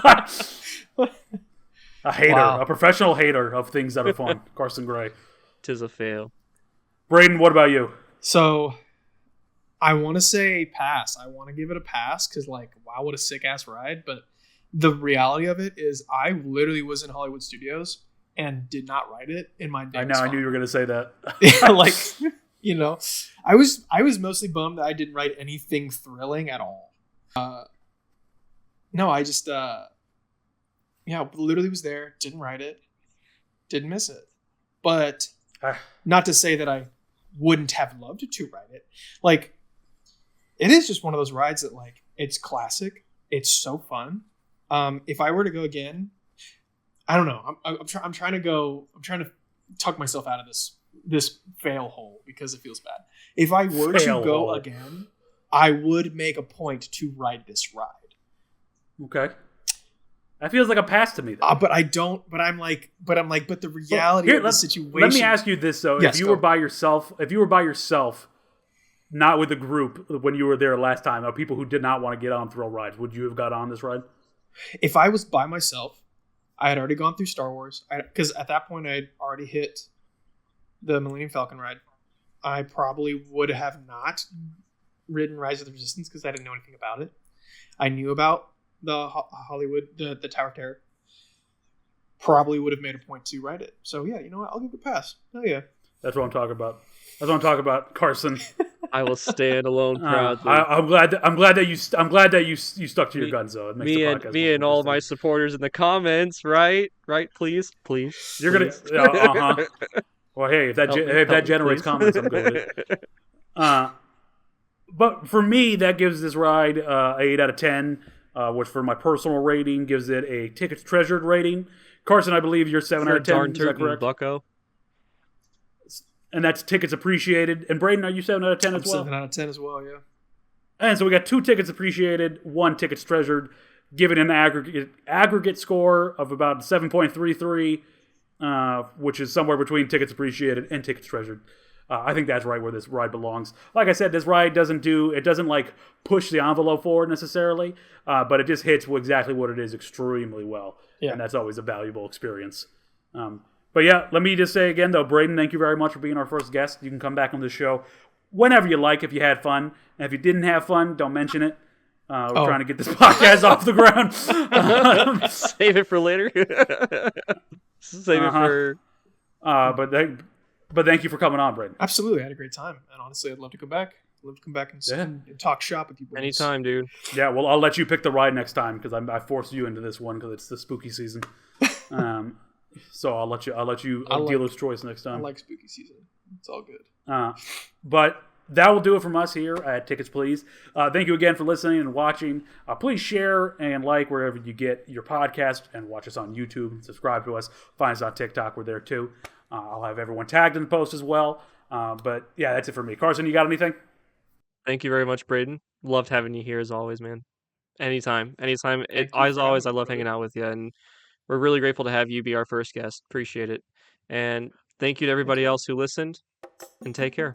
A hater. Wow. A professional hater of things that are fun. Carson Gray. 'Tis a fail. Braden, what about you? So I want to say pass. I want to give it a pass because, like, wow, what a sick ass ride. But the reality of it is, I literally was in Hollywood Studios and did not ride it in my day. I know. I knew you were going to say that. Like, I was mostly bummed that I didn't ride anything thrilling at all. No, I just literally was there, didn't ride it, didn't miss it. But not to say that I wouldn't have loved to ride it. Like, it is just one of those rides that like it's classic. It's so fun. If I were to go again, I don't know. I'm trying to go. I'm trying to tuck myself out of this fail hole because it feels bad. If I were to go again, I would make a point to ride this ride. Okay. That feels like a pass to me, though. But I don't. But the reality of the situation. Let me ask you this though: Yes, if you were by yourself, not with a group, when you were there last time, of people who did not want to get on thrill rides, would you have got on this ride? If I was by myself, I had already gone through Star Wars because at that point I had already hit the Millennium Falcon ride. I probably would have not ridden Rise of the Resistance because I didn't know anything about it. I knew about the Hollywood, the Tower of Terror. Probably would have made a point to ride it. So yeah, you know what? I'll give it a pass. Oh yeah. That's what I'm talking about. That's what I'm talking about, Carson. I will stand alone proudly. I'm glad that you stuck to your guns though. It makes the podcast me and all my supporters in the comments, right? Please. You're gonna. Well, hey, if that generates comments, I'm good with it. But for me, that gives this ride 8 out of 10, which for my personal rating gives it a Tickets Treasured rating. Carson, I believe you're 7 out of 10. Is that correct? Bucko. And that's Tickets Appreciated. And Braden, are you 7 out of 10 as well? 7 out of 10 as well, yeah. And so we got 2 Tickets Appreciated, 1 Tickets Treasured, giving an aggregate score of about 7.33, which is somewhere between Tickets Appreciated and Tickets Treasured. I think that's right where this ride belongs. Like I said, this ride doesn't like push the envelope forward necessarily, but it just hits exactly what it is extremely well. Yeah. And that's always a valuable experience. But yeah, let me just say again, though, Braden, thank you very much for being our first guest. You can come back on the show whenever you like if you had fun. And if you didn't have fun, don't mention it. We're trying to get this podcast off the ground. Save it for later. Save it for... But thank you for coming on, Braden. Absolutely. I had a great time. And honestly, I'd love to come back. I'd love to come back and talk shop with you boys. Anytime, dude. Yeah, well, I'll let you pick the ride next time because I forced you into this one because it's the spooky season. So I'll let you dealer's choice next time. I like spooky season. It's all good. But that will do it from us here at Tickets Please. Thank you again for listening and watching. Please share and like wherever you get your podcast and watch us on YouTube. Subscribe to us. Find us on TikTok. We're there too. I'll have everyone tagged in the post as well. But yeah, that's it for me. Carson, you got anything? Thank you very much, Braden. Loved having you here as always, man. Anytime. As always, I love hanging out with you, and we're really grateful to have you be our first guest. Appreciate it. And thank you to everybody else who listened, and take care.